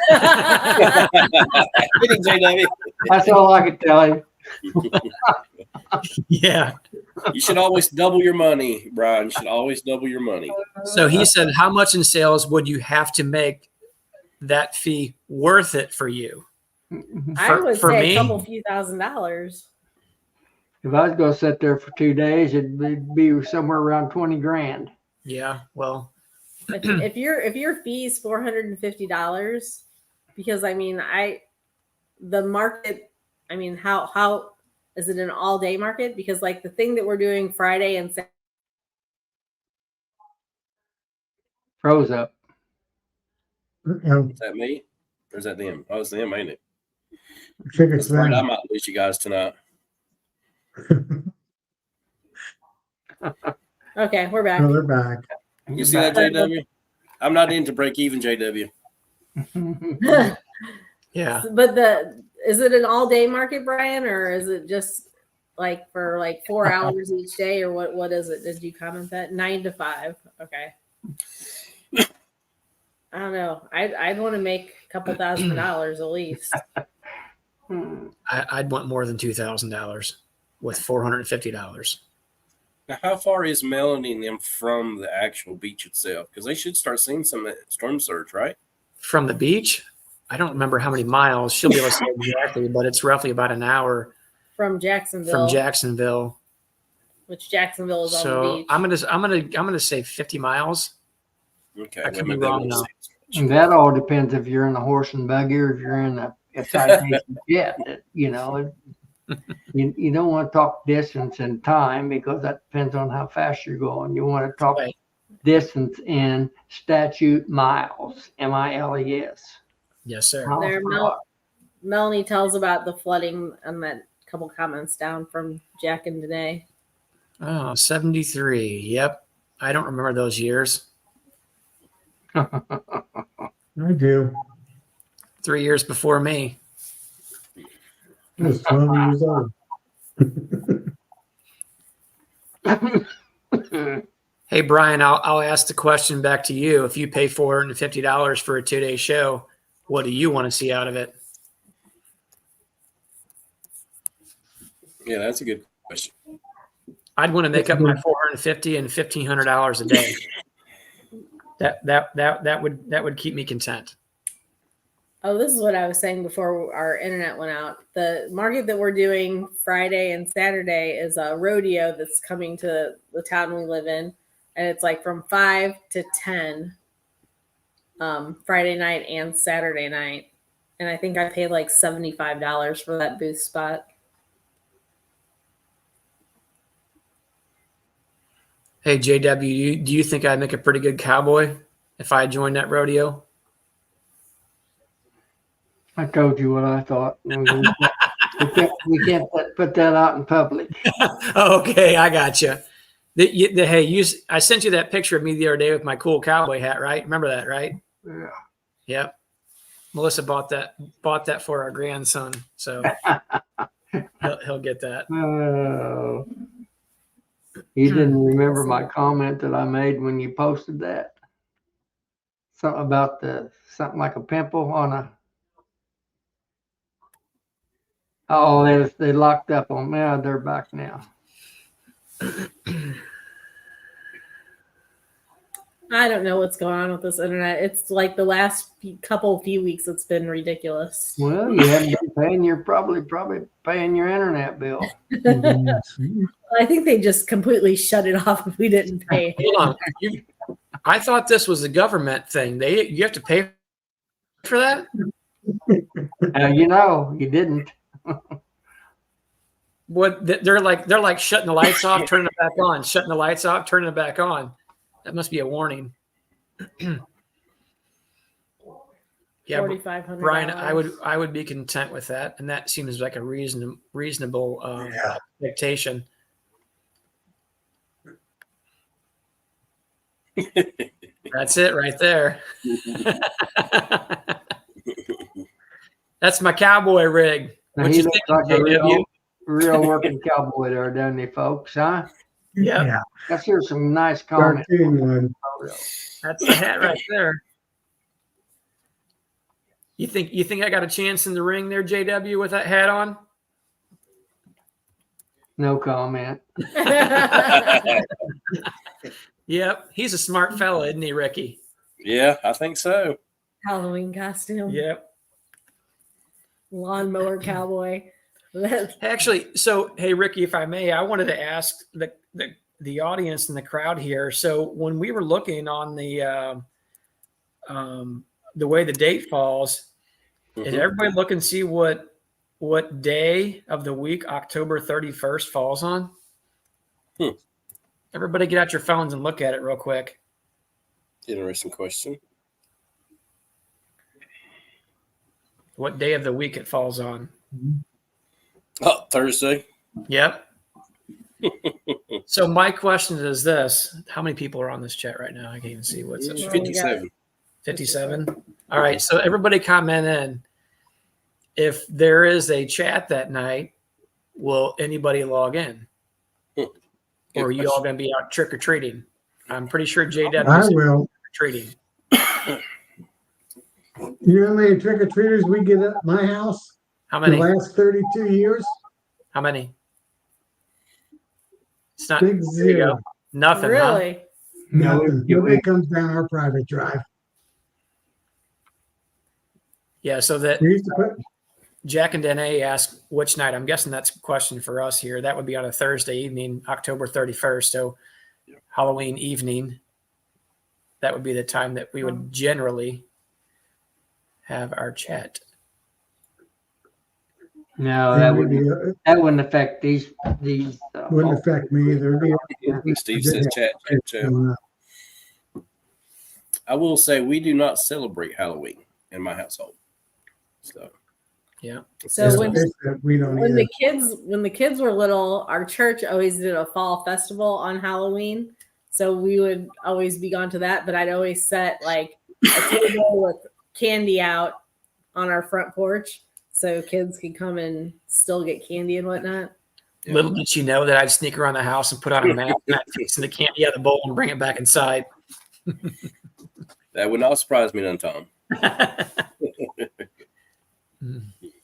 Kidding, JW. That's all I can tell you. Yeah. You should always double your money, Brian. You should always double your money. So he said, how much in sales would you have to make that fee worth it for you? I would for say me- a couple few $1,000s. If I was going to sit there for 2 days, it'd be somewhere around 20 grand. Yeah. Well, if your fee is $450, because I mean, the market, I mean, how is it an all day market? Because like the thing that we're doing Friday and Saturday, Froze up. I Is that me? Or is that them? Oh, it's them, ain't it? think it's That's right. I them. might lose you guys tonight. okay, we're back. No, they're back. You see that, JW? I'm not into break even, JW. yeah. But is it an all day market, Brian, or is it just like for like 4 hours each day, or what is it? Did you comment that 9 to 5? Okay. I don't know. I'd want to make a couple $1,000 at least. I'd want more than $2,000 with $450. Now, how far is Melanie and them from the actual beach itself? Because they should start seeing some of that storm surge, right? From the beach, I don't remember how many miles. She'll be able to say exactly, but it's roughly about an hour From Jacksonville, from Jacksonville. which Jacksonville is on the So beach. I'm gonna say 50 miles. Okay. I could well, be that wrong won't now. say as much. And that all depends if you're in a horse and buggy or if you're in a citation jet. You know, you don't want to talk distance and time because that depends on how fast you're going. You want to talk Right. distance in statute miles, miles. Yes, sir. Miles There, per hour. Melanie tells about the flooding and that couple comments down from Jack and Danae. Oh, 73. Yep. I don't remember those years. I do. 3 years before me. I was 12 years old. Hey, Brian, I'll ask the question back to you. If you pay $450 for a 2-day show, what do you want to see out of it? Yeah, that's a good question. I'd want to make up my $450 and $1,500 a day. That would keep me content. Oh, this is what I was saying before our internet went out. The market that we're doing Friday and Saturday is a rodeo that's coming to the town we live in. And it's like from 5 to 10 Friday night and Saturday night. And I think I paid like $75 for that booth spot. Hey, JW, do you think I'd make a pretty good cowboy if I joined that rodeo? I told you what I thought. We can't put that out in public. Okay, I got you. I sent you that picture of me the other day with my cool cowboy hat, right? Remember that, right? Yeah. Yep. Melissa bought that for our grandson, so he'll get that. Oh. You didn't remember my comment that I made when you posted that? Something about something like a pimple on a. Oh, they locked up on me. Yeah, they're back now. I don't know what's going on with this internet. It's like the last few weeks, it's been ridiculous. Well, you haven't been paying your probably paying your internet bill. I think they just completely shut it off if we didn't pay. Hold on. I thought this was a government thing. You have to pay for that? You didn't. What they're like shutting the lights off, turning it back on, shutting the lights off, turning it back on. That must be a warning. Yeah, $4,500. Brian, I would be content with that, and that seems like a reasonable expectation. That's it right there. That's my cowboy rig. What He you looks think, like a JW? real working cowboy there, doesn't he, folks? Huh? Yep. Yeah. Let's hear some nice comments. Cartoon one. That's the hat right there. You think I got a chance in the ring there, JW, with that hat on? No comment. Yep. He's a smart fella, isn't he, Ricky? Yeah, I think so. Halloween costume. Yep. Lawnmower cowboy. Actually, so hey, Ricky, if I may, I wanted to ask the audience and the crowd here. So when we were looking on the way the date falls, is everybody look and see what day of the week October 31st falls on? Everybody get out your phones and look at it real quick. Interesting question. What day of the week it falls on? Oh, Thursday. Yep. So my question is this: how many people are on this chat right now? I can't even see what's it. 57. 57. All right. So everybody comment in. If there is a chat that night, will anybody log in? Or are you all going to be out trick or treating? I'm pretty sure JW I is will. treating. You know how many trick or treaters we get at my house How the many? last 32 years? How many? It's not Big there you go. zero. Nothing. Huh? Really? Nothing. Nobody comes down our private drive. Yeah. So that We used to put, Jack and Danae asked which night. I'm guessing that's a question for us here. That would be on a Thursday evening, October 31st. So Halloween evening. That would be the time that we would generally have our chat. No, that wouldn't affect these. wouldn't affect me either. Steve says chat. I will say we do not celebrate Halloween in my household. So Yeah. So when We don't when either. the kids were little, our church always did a fall festival on Halloween. So we would always be gone to that, but I'd always set like a table with candy out on our front porch so kids could come and still get candy and whatnot. Little did you know that I'd sneak around the house and put on a mask and I'd take some of the candy out of the bowl and bring it back inside. that would not surprise me none, Tom.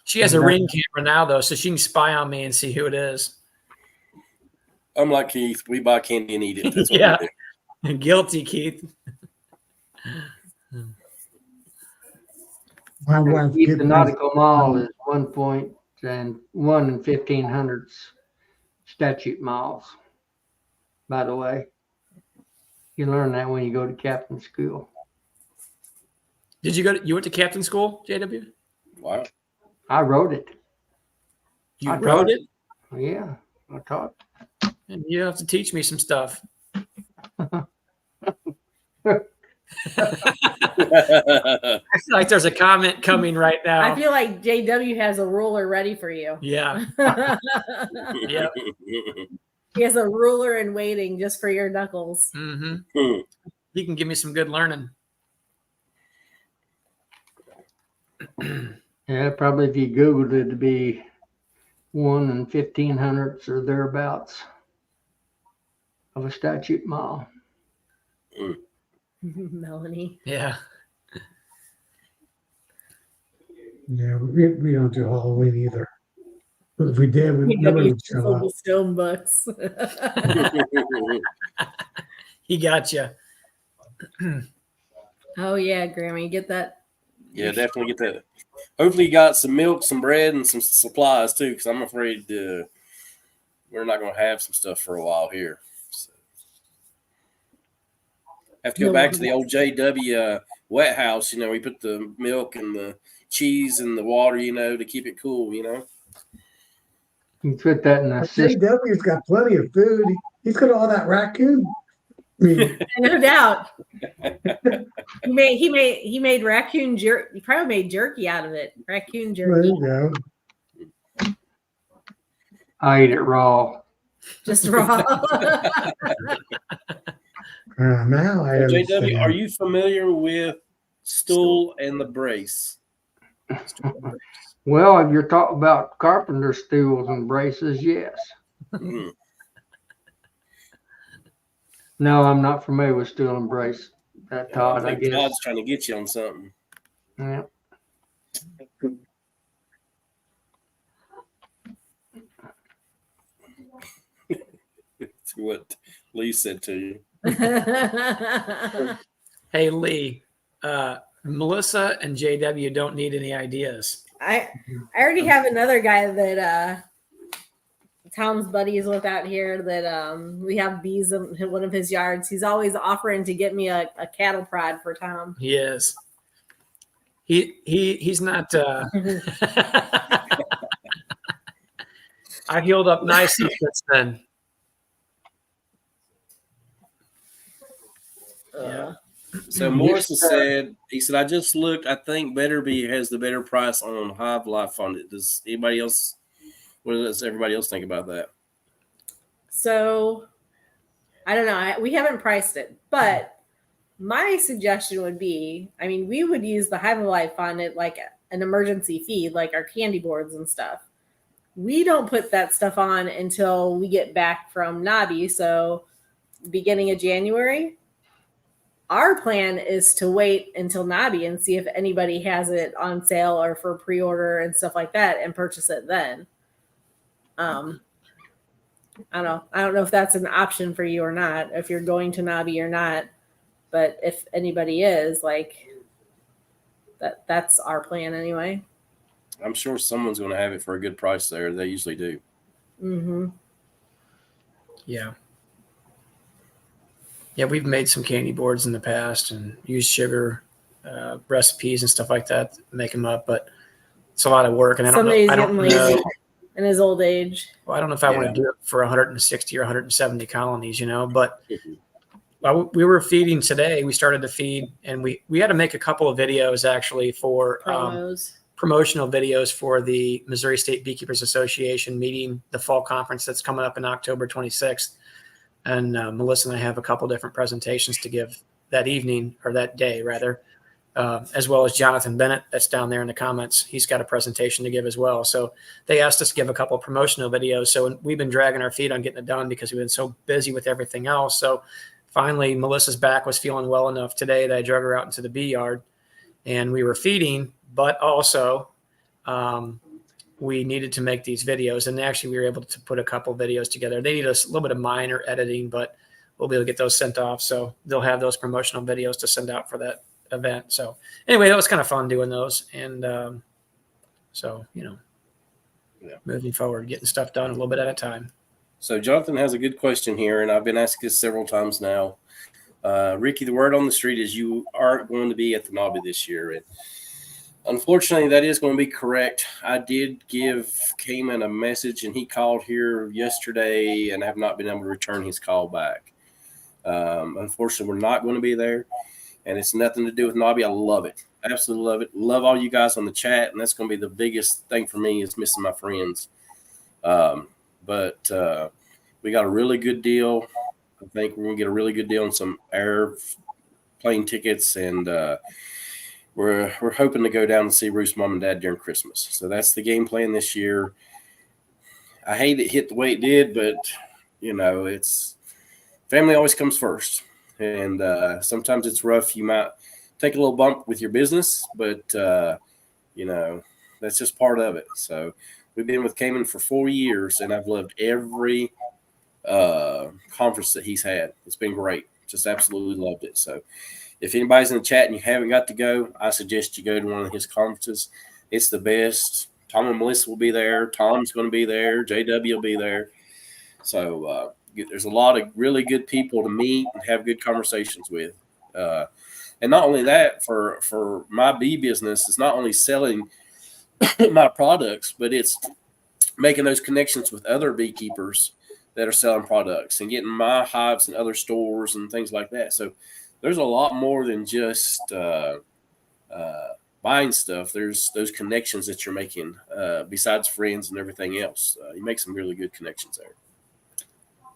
She has a Ring camera now, though, so she can spy on me and see who it is. I'm like Keith. We buy candy and eat it. That's what Yeah. we do. Guilty, Keith. My wife The gets nautical mall is 1 and 1/1500 statute miles. By the way, you learn that when you go to captain school. Did you went to captain school, JW? Wow. I wrote it. You I wrote taught. it? Yeah, I taught. And you have to teach me some stuff. I feel like there's a comment coming right now. I feel like JW has a ruler ready for you. Yeah. Yep. He has a ruler in waiting just for your knuckles. Mm-hmm. He can give me some good learning. Yeah, probably if you Googled it, it'd be 1 and 1500 or thereabouts of a statute mile. Melanie. Yeah. Yeah, we don't do Halloween either. But if we did, nobody would show up. The stone books. He got you. Oh yeah, Grammy, get that. Yeah, definitely get that. Hopefully, you got some milk, some bread, and some supplies too, because I'm afraid we're not going to have some stuff for a while here. So. Have to go back to the old JW wet house. You know, we put the milk and the cheese and the water. You know, to keep it cool. You know. You put that in a system. JW's got plenty of food. He's got all that raccoon. I mean, No doubt. He made raccoon jerky. He probably made jerky out of it. Raccoon there jerky. you go. I eat it raw. Just raw. Now I JW, understand. are you familiar with stool and the brace? Well, if you're talking about carpenter stools and braces, yes. Mm. No, I'm not familiar with stool and brace. That I Todd, I think guess. Todd's trying to get you on something. Yeah. It's what Lee said to you. Hey, Lee, Melissa and JW don't need any ideas. I already have another guy that Tom's buddies with out here that we have bees in one of his yards. He's always offering to get me a cattle prod for Tom. He is. He's not. I healed up nicely since then. Yeah. So Morris has said, he said, I just looked. I think Betterby has the better price on Hive Life on it. Does anybody else, what does everybody else think about that? So I don't know. We haven't priced it, but my suggestion would be, I mean, we would use the Hive Life on it like an emergency feed, like our candy boards and stuff. We don't put that stuff on until we get back from Nobby. So beginning of January. Our plan is to wait until Nobby and see if anybody has it on sale or for pre-order and stuff like that and purchase it then. I don't know if that's an option for you or not, if you're going to Nobby or not, but if anybody is, like, that's our plan anyway. I'm sure someone's going to have it for a good price there. They usually do. Mm-hmm. Yeah. Yeah, we've made some candy boards in the past and used sugar recipes and stuff like that to make them up, but it's a lot of work. And Somebody's I don't getting lazy know. in his old age. Well, I don't know if I want to do it for 160 or 170 colonies, but we were feeding today. We started to feed, and we had to make a couple of videos actually for promotional videos for the Missouri State Beekeepers Association meeting, the fall conference that's coming up in October 26th. And Melissa and I have a couple different presentations to give that evening, or that day rather, as well as Jonathan Bennett that's down there in the comments. He's got a presentation to give as well. So they asked us to give a couple of promotional videos. So we've been dragging our feet on getting it done because we've been so busy with everything else. So finally, Melissa's back was feeling well enough today that I drug her out into the bee yard and we were feeding, but also we needed to make these videos, and actually we were able to put a couple videos together. They need a little bit of minor editing, but we'll be able to get those sent off. So they'll have those promotional videos to send out for that event. So anyway, that was kind of fun doing those. And moving forward, getting stuff done a little bit at a time. So Jonathan has a good question here, and I've been asked this several times now. Ricky, the word on the street is you aren't going to be at the Nobby this year. And unfortunately, that is going to be correct. I did give Cayman a message, and he called here yesterday and have not been able to return his call back. Unfortunately, we're not going to be there, and it's nothing to do with Nobby. I love it. Absolutely love it. Love all you guys on the chat, and that's going to be the biggest thing for me is missing my friends. But we got a really good deal. I think we're going to get a really good deal on some airplane tickets, and we're hoping to go down and see Ruth's mom and dad during Christmas. So that's the game plan this year. I hate it hit the way it did, but, it's family always comes first. And sometimes it's rough. You might take a little bump with your business, but, that's just part of it. So we've been with Cayman for 4 years, and I've loved every conference that he's had. It's been great. Just absolutely loved it. So if anybody's in the chat and you haven't got to go, I suggest you go to one of his conferences. It's the best. Tom and Melissa will be there. Tom's going to be there. JW will be there. So there's a lot of really good people to meet and have good conversations with. And not only that, for my bee business, it's not only selling my products, but it's making those connections with other beekeepers that are selling products and getting my hives in other stores and things like that. So there's a lot more than just buying stuff. There's those connections that you're making besides friends and everything else. You make some really good connections there.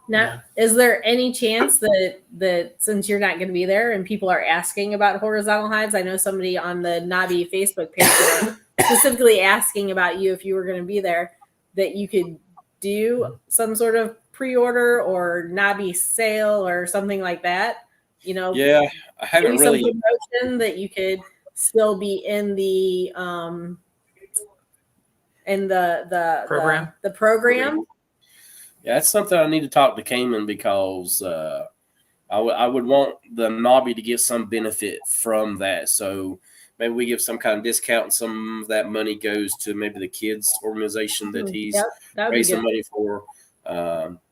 Now, is there any chance that since you're not going to be there and people are asking about horizontal hives, I know somebody on the Nobby Facebook page specifically asking about you if you were going to be there, that you could do some sort of pre-order or Nabi sale or something like that. You know, Yeah, I haven't maybe some really. promotion that you could still be in the Program? the program. Yeah, that's something I need to talk to Cayman because I would want the Nobby to get some benefit from that. So maybe we give some kind of discount and some of that money goes to maybe the kids organization that he's Yep, that would be raised some good. money for.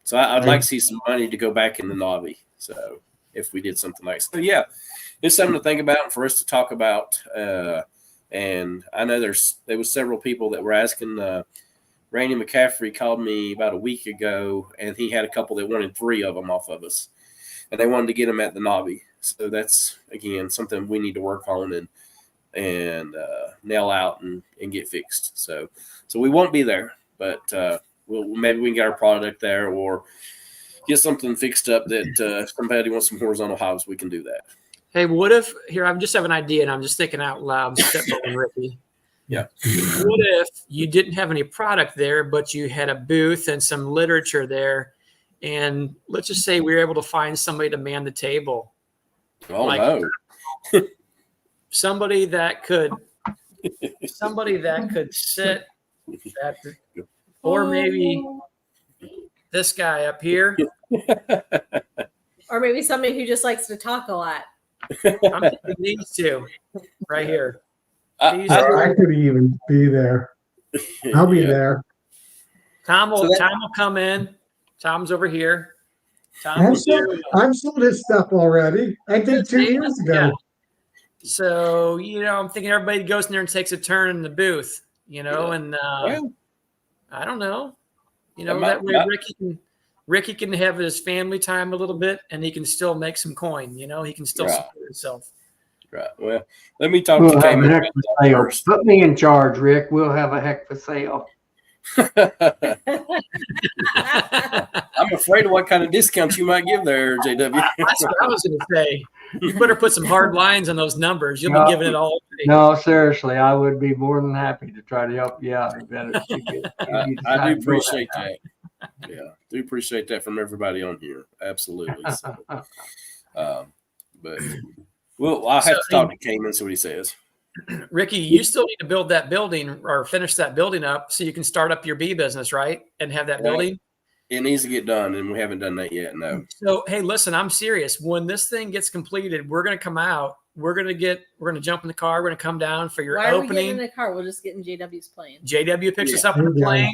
So I'd like to see some money to go back in the Nobby. So if we did something like so, yeah, it's something to think about and for us to talk about. And I know there was several people that were asking. Randy McCaffrey called me about a week ago, and he had a couple that wanted 3 of them off of us, and they wanted to get them at the Nobby. So that's again something we need to work on and nail out and get fixed. So we won't be there, but maybe we can get our product there or get something fixed up that if somebody wants some horizontal hives, we can do that. Hey, what if here? I just have an idea, and I'm just thinking out loud, spitballing, Ricky. Yeah. What if you didn't have any product there, but you had a booth and some literature there, and let's just say we were able to find somebody to man the table, Oh Like- no. somebody that could sit at the, or maybe this guy up here. Or maybe somebody who just likes to talk a lot. I'm thinking these two right here. These I- are- I could even be there. I'll be Yeah. there. Tom will So that- Tom will come in. Tom's over here. Tom I've will sold, do. I've sold this stuff already. I did 2 years ago. Yeah. So, I'm thinking everybody goes in there and takes a turn in the booth, and Well, I don't know. That That might- way might- Ricky can have his family time a little bit and he can still make some coin, he can still Right. support himself. right. Well, let me talk We'll to have a Cayman heck about of a that sale. first. Put me in charge, Rick. We'll have a heck of a sale. I'm afraid of what kind of discounts you might give there, JW. That's what I was going to say. You better put some hard lines on those numbers. You'll No. be giving it all. No, seriously, I would be more than happy to try to help you out. If you decide I to do go that appreciate route. that. Yeah, do appreciate that from everybody on here. Absolutely. So, but I'll have to talk to Cayman, see what he says. Ricky, you still need to build that building or finish that building up so you can start up your bee business, right? And have that Right. building. It needs to get done, and we haven't done that yet. No. So, hey, listen, I'm serious. When this thing gets completed, we're going to come out. We're going to jump in the car. We're going to come down for your Why are we getting in opening. the car? We'll just get in JW's plane. JW picks us up in the plane.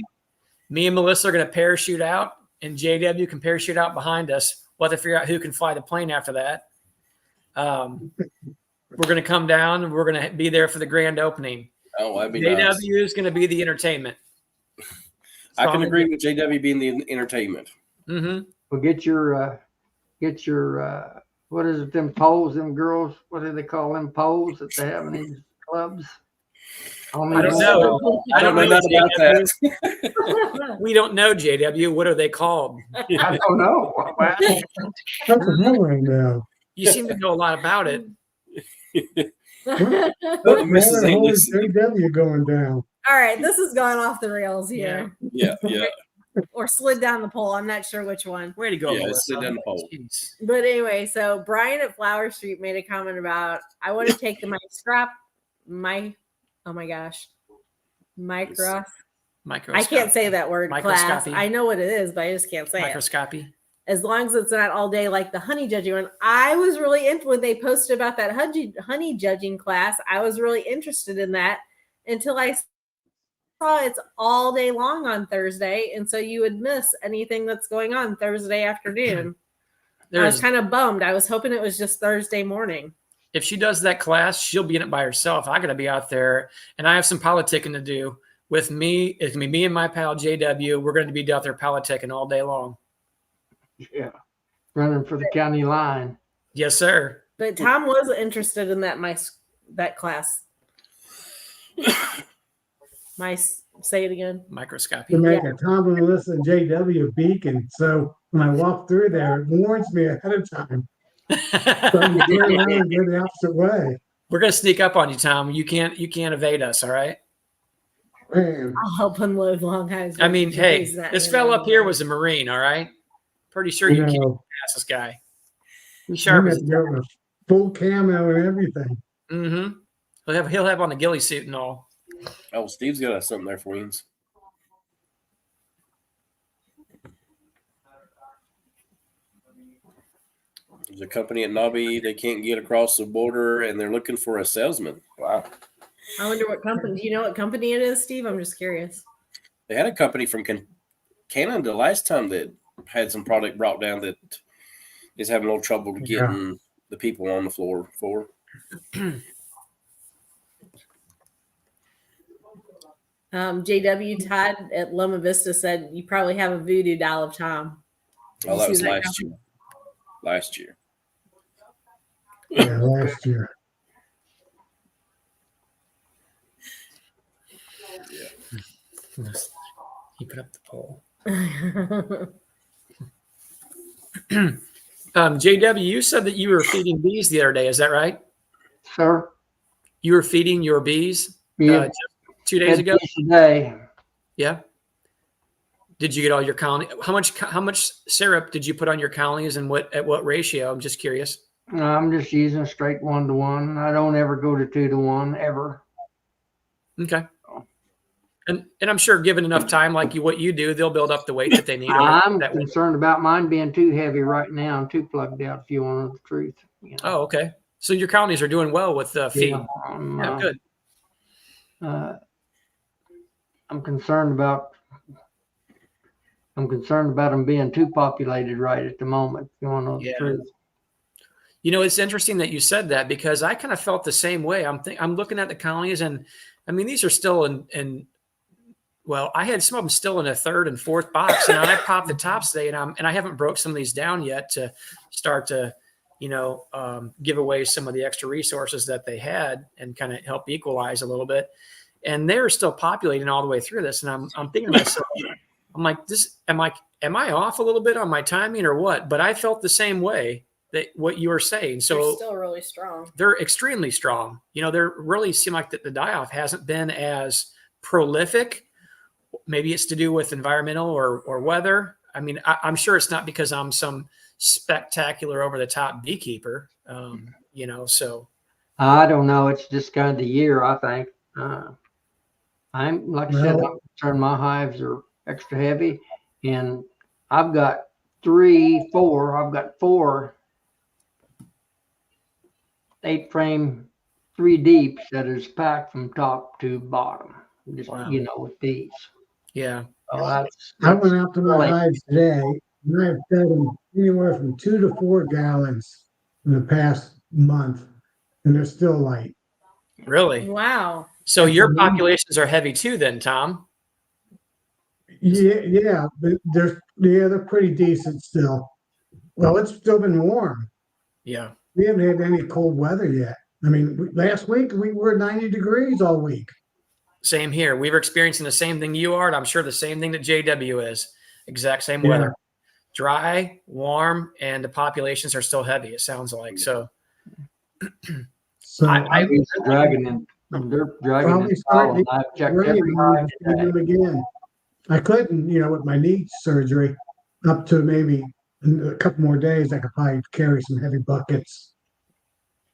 Me and Melissa are going to parachute out, and JW can parachute out behind us. We'll have to figure out who can fly the plane after that. We're going to come down, and we're going to be there for the grand opening. Oh, that'd be nice. JW is going to be the entertainment. I can agree with JW being the entertainment. Mm-hmm. Well, get your what is it? Them poles, them girls. What do they call them poles that they have in these clubs? I don't know. I don't know nothing about that. We don't know, JW. What are they called? I don't know. That's a hell right now. You seem to know a lot about it. Mrs. English. JW going down. All right, this has gone off the rails here, Yeah. or slid down the pole. I'm not sure which one. Way to go, Yeah, Melissa. sit down the pole. Jeez. But anyway, so Brian at Flower Street made a comment about I want to take the micro. I can't say that word class. Microscopy. I know what it is, but I just can't say it. Microscopy. As long as it's not all day like the honey judging one. I was really into when they posted about that honey judging class. I was really interested in that until I saw it's all day long on Thursday, and so you would miss anything that's going on Thursday afternoon. I was There's, kind of bummed. I was hoping it was just Thursday morning. if she does that class, she'll be in it by herself. I got to be out there, and I have some politicking to do with me. It's gonna be me and my pal JW. We're going to be out there politicking all day long. Yeah, running for the county line. Yes, sir. But Tom was interested in that class. Say it again. Microscopy. To make a Tom and Melissa and JW beacon. So when I walk through there, it warns me ahead of time. So I'm turn around and go the opposite way. We're going to sneak up on you, Tom. You can't evade us. All right. Man, I'll help unload long hives. I mean, with hey, today's that this in fella there. up here was a Marine, all right? Pretty sure you you can't know, pass this guy. He's I sharp got as to go with full camo and everything. mm-hmm. He'll have on the ghillie suit and all. Oh, Steve's got something there for Weens. There's a company at Nobby. They can't get across the border, and they're looking for a salesman. Wow. I wonder what company. Do you know what company it is, Steve? I'm just curious. They had a company from Canada last time that had some product brought down that is having a little trouble getting the people on the floor for. JW Todd at Loma Vista said you probably have a voodoo doll of Tom. Did Oh, you that see was that last company? year. Last year. Yeah, last year. He put up the poll. JW, you said that you were feeding bees the other day. Is that right? Sir, You were feeding your bees yeah, just 2 days ago. today. Yeah. Did you get all your colony? How much syrup did you put on your colonies, and at what ratio? I'm just curious. I'm just using straight 1-to-1. I don't ever go to 2-to-1 ever. Okay. And I'm sure given enough time, like what you do, they'll build up the weight that they need. I'm that way. concerned about mine being too heavy right now and too plugged out, if you want to know the truth. You know? Oh, okay. So your colonies are doing well with feed. Yeah, Yeah, good. I'm concerned about them being too populated right at the moment, if you want to know the Yeah. truth. You know, it's interesting that you said that because I kind of felt the same way. I'm looking at the colonies, and I mean, these are still in well, I had some of them still in a third and fourth box, and I popped the tops today, and I haven't broke some of these down yet to start to, give away some of the extra resources that they had and kind of help equalize a little bit. And they're still populating all the way through this, and I'm thinking to myself, I'm like, am I off a little bit on my timing or what? But I felt the same way that what you were saying. So They're still really strong. they're extremely strong. They really seem like the die-off hasn't been as prolific. Maybe it's to do with environmental or weather. I mean, I'm sure it's not because I'm some spectacular over-the-top beekeeper, so. I don't know. It's just kind of the year, I think. I'm like I said, I'm concerned my hives are extra heavy, and I've got four 8-frame 3 deeps that is packed from top to bottom. Just Wow. with bees. Yeah. So I went out to my hives today, and I've fed them anywhere from 2 to 4 gallons in the past month, and they're still light. Really? Wow. So your populations are heavy too then, Tom? Yeah, but they're pretty decent still. Well, it's still been warm. Yeah. We haven't had any cold weather yet. I mean, last week we were 90 degrees all week. Same here. We were experiencing the same thing you are, and I'm sure the same thing that JW is. Exact same Yeah. weather. Dry, warm, and the populations are still heavy, it sounds like. So So I dragging in. They're dragging Probably in. starting I've checked rain, every hive I'm gonna today. do it again. I couldn't, with my knee surgery, up to maybe in a couple more days, I could probably carry some heavy buckets.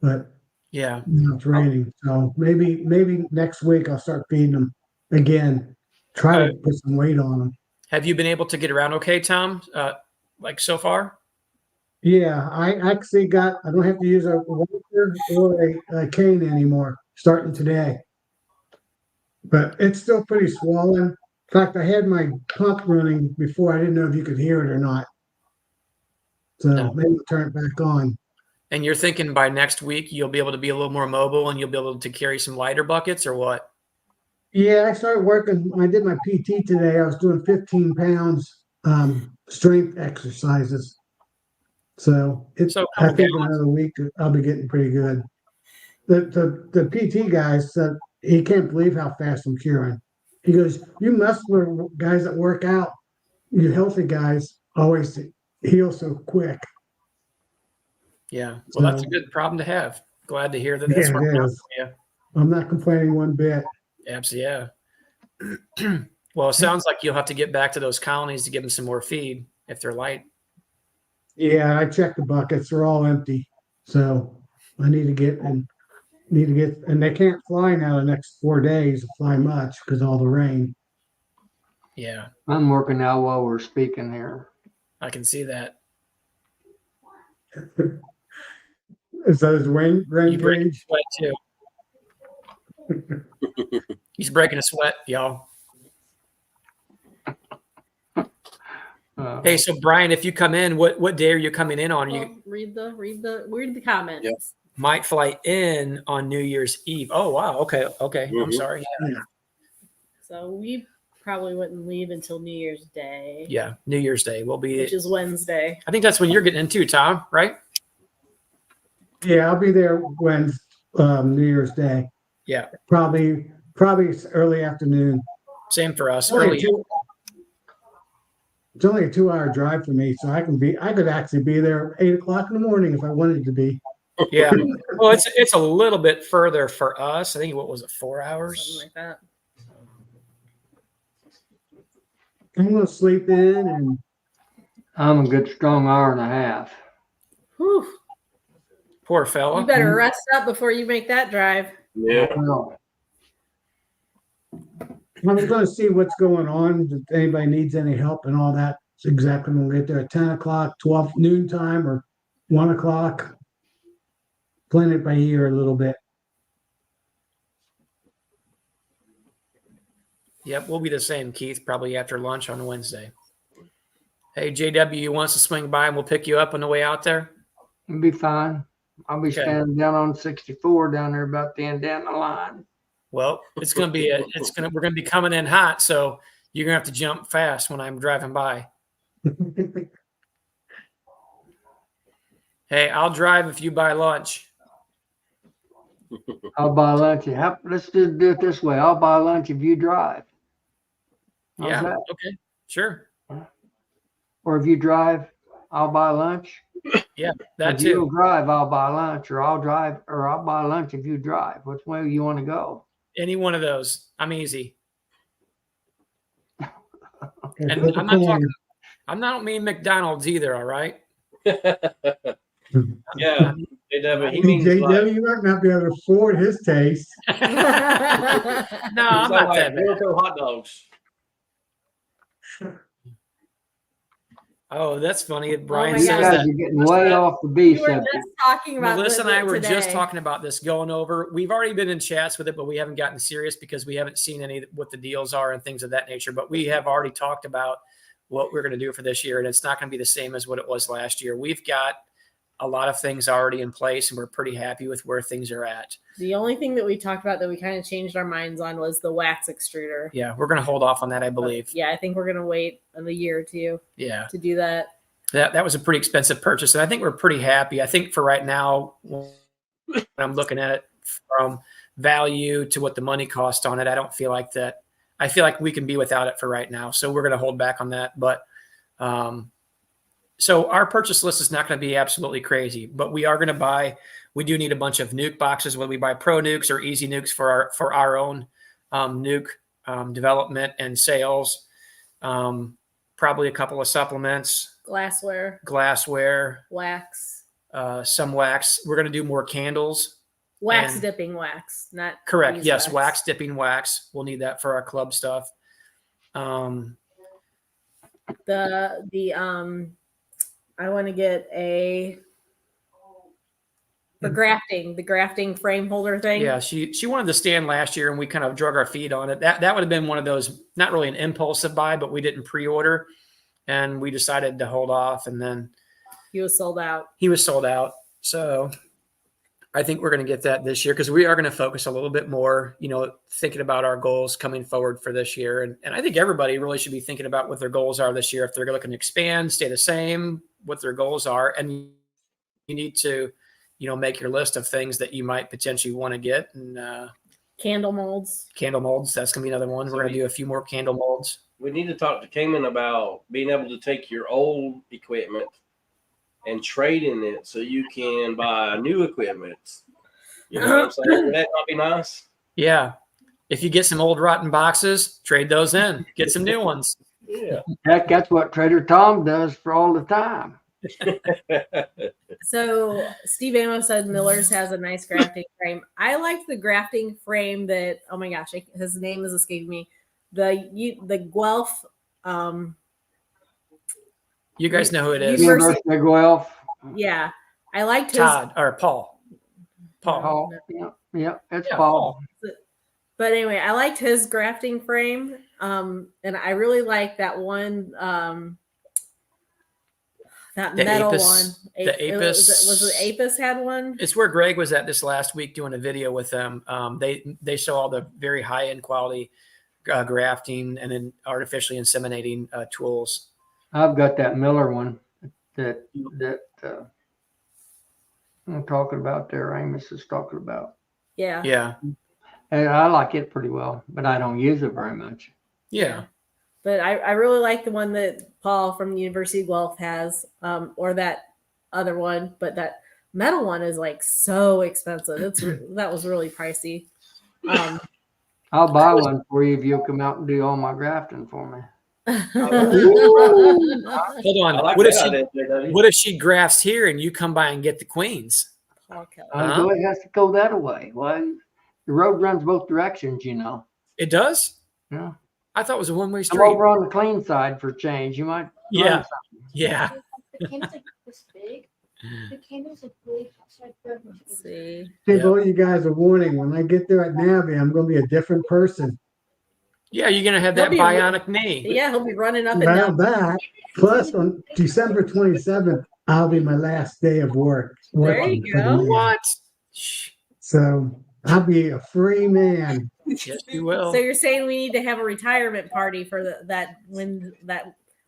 But yeah. now it's raining, so maybe next week I'll start feeding them again. Try to put some weight on them. Have you been able to get around okay, Tom? Like so far? Yeah, I actually I don't have to use a walker or a cane anymore, starting today. But it's still pretty swollen. In fact, I had my pump running before. I didn't know if you could hear it or not. So No. maybe I'll turn it back on. And you're thinking by next week you'll be able to be a little more mobile and you'll be able to carry some lighter buckets or what? Yeah, I started working. When I did my PT today, I was doing 15 pounds strength exercises. So So a I couple think gallons. another week I'll be getting pretty good. The PT guy said he can't believe how fast I'm curing. He goes, "You muscular guys that work out, you healthy guys always heal so quick." Yeah. Well, that's a So- good problem to have. Glad to hear that that's Yeah, it working out is. for you. I'm not complaining one bit. Absolutely. Yeah. Well, it sounds like you'll have to get back to those colonies to give them some more feed if they're light. Yeah, I checked the buckets. They're all empty. So I need to get, and they can't fly now the next 4 days, fly much because all the rain. Yeah, I'm working out while we're speaking here. I can see that. Is those rain You break a gauge? sweat too. He's breaking a sweat, y'all. Hey, so Brian, if you come in, what day are you coming in on? You Well, read the comments. Yeah. might fly in on New Year's Eve. Oh wow, okay. I'm Mhm. sorry. So we probably wouldn't leave until New Year's Day, Yeah, New Year's Day will be. which is Wednesday. I think that's when you're getting into, Tom, right? Yeah, I'll be there when New Year's Day. Yeah, Probably early afternoon. same for us. Only Early. It's only a 2-hour drive for me, so I could actually be there 8 o'clock in the morning if I wanted to be. Yeah. Well, it's a little bit further for us. I think what was it, 4 hours? Something like that. I'm gonna sleep in and I'm a good strong hour and a half. Whew. Poor fella. You better rest up before you make that drive. Yeah. Well, I'm gonna see what's going on, if anybody needs any help and all that. It's exactly when we get there at 10 o'clock, 12 noon time, or 1 o'clock. Playing it by ear a little bit. Yep, we'll be the same, Keith, probably after lunch on Wednesday. Hey, JW wants to swing by and we'll pick you up on the way out there. it'll be fine. I'll be Okay. standing down on 64 down there about the end down the line. Well, we're gonna be coming in hot, so you're gonna have to jump fast when I'm driving by. Hey, I'll drive if you buy lunch. I'll buy lunch. Let's just do it this way. I'll buy lunch if you drive. How's Yeah, that? okay, sure. Or if you drive, I'll buy lunch. That If you too. don't drive, I'll buy lunch, or I'll drive, or I'll buy lunch if you drive. Which way you want to go? Any one of those. I'm easy. Okay, And flip a I'm not coin. talking. I'm not mean McDonald's either. All right. Yeah. JW, he Hey, means JW, like, you might not be able to afford his taste. No, I'm not that bad. Wilco hot dogs. Oh, that's funny. Brian my You says gosh. guys that. are getting way off the B We were subject. just talking about Melissa and I were just today. talking about this going over. We've already been in chats with it, but we haven't gotten serious because we haven't seen any what the deals are and things of that nature. But we have already talked about what we're going to do for this year, and it's not going to be the same as what it was last year. We've got a lot of things already in place, and we're pretty happy with where things are at. The only thing that we talked about that we kind of changed our minds on was the wax extruder. Yeah, we're going to hold off on that, I believe. Yeah, I think we're gonna wait a year or two Yeah, to do that. that was a pretty expensive purchase, and I think we're pretty happy. I think for right now, when I'm looking at it from value to what the money cost on it, I don't feel like that. I feel like we can be without it for right now, so we're going to hold back on that. But so our purchase list is not going to be absolutely crazy, but we are going to buy. We do need a bunch of nuke boxes, whether we buy pro nukes or easy nukes for our own nuke development and sales. Probably a couple of supplements, glassware, Wax some wax. We're going to do more candles. And- dipping wax, not Correct. beeswax. Yes, wax dipping wax. We'll need that for our club stuff. I want to get the grafting frame holder thing. Yeah, she wanted the stand last year, and we kind of drug our feet on it. That would have been one of those, not really an impulsive buy, but we didn't pre-order, and we decided to hold off. And then He was sold out. he was sold out. So I think we're going to get that this year because we are going to focus a little bit more, thinking about our goals coming forward for this year. And I think everybody really should be thinking about what their goals are this year. If they're looking to expand, stay the same, what their goals are. And you need to, make your list of things that you might potentially want to get. And Candle molds. candle molds, that's going to be another one. We're going to do a few more candle molds. We need to talk to Cayman about being able to take your old equipment and trade in it so you can buy new equipment. You know what I'm saying? Would that not be nice? Yeah. If you get some old rotten boxes, trade those in. Get some new ones. Yeah. Heck, that's what Trader Tom does for all the time. So Steve Amos said Miller's has a nice grafting frame. I like the grafting frame that, oh my gosh, his name is escaping me. The Guelph. You guys know who it is. University- University of Guelph. Yeah, I liked his. Todd or Paul. Paul. Paul. Yeah, it's Yeah, Paul. But anyway, I liked his grafting frame, and I really like that one. That The metal Apis- one. the Apis- Was it Apis had one? It's where Greg was at this last week doing a video with them. They show all the very high end quality grafting and then artificially inseminating tools. I've got that Miller one that I'm talking about there. Amos is talking about. Yeah. Yeah. And I like it pretty well, but I don't use it very much. Yeah. But I really like the one that Paul from the University of Guelph has, or that other one. But that metal one is like so expensive. That was really pricey. I'll buy one for you if you'll come out and do all my grafting for me. Hold on. I like What if that she idea, JW. what if she grafts here and you come by and get the queens? Paul Keller. Uh-huh. It has to go that way. Well, the road runs both directions, you know. It does? Yeah. I thought it was a one-way I'm street. over on the clean side for change. You might. Yeah. learn Yeah. The candle's like this big. The candle's like really outside for Let's see. Give Yeah. all you guys a warning. When I get there at Navy, I'm going to be a different person. Yeah, you're gonna have that He'll be- bionic knee. Yeah, he'll be running up and About down. that, plus on December 27th, I'll be my last day of work. There working you for the go. Navy. What? Shh. So I'll be a free man. Yes, you will. So you're saying we need to have a retirement party for that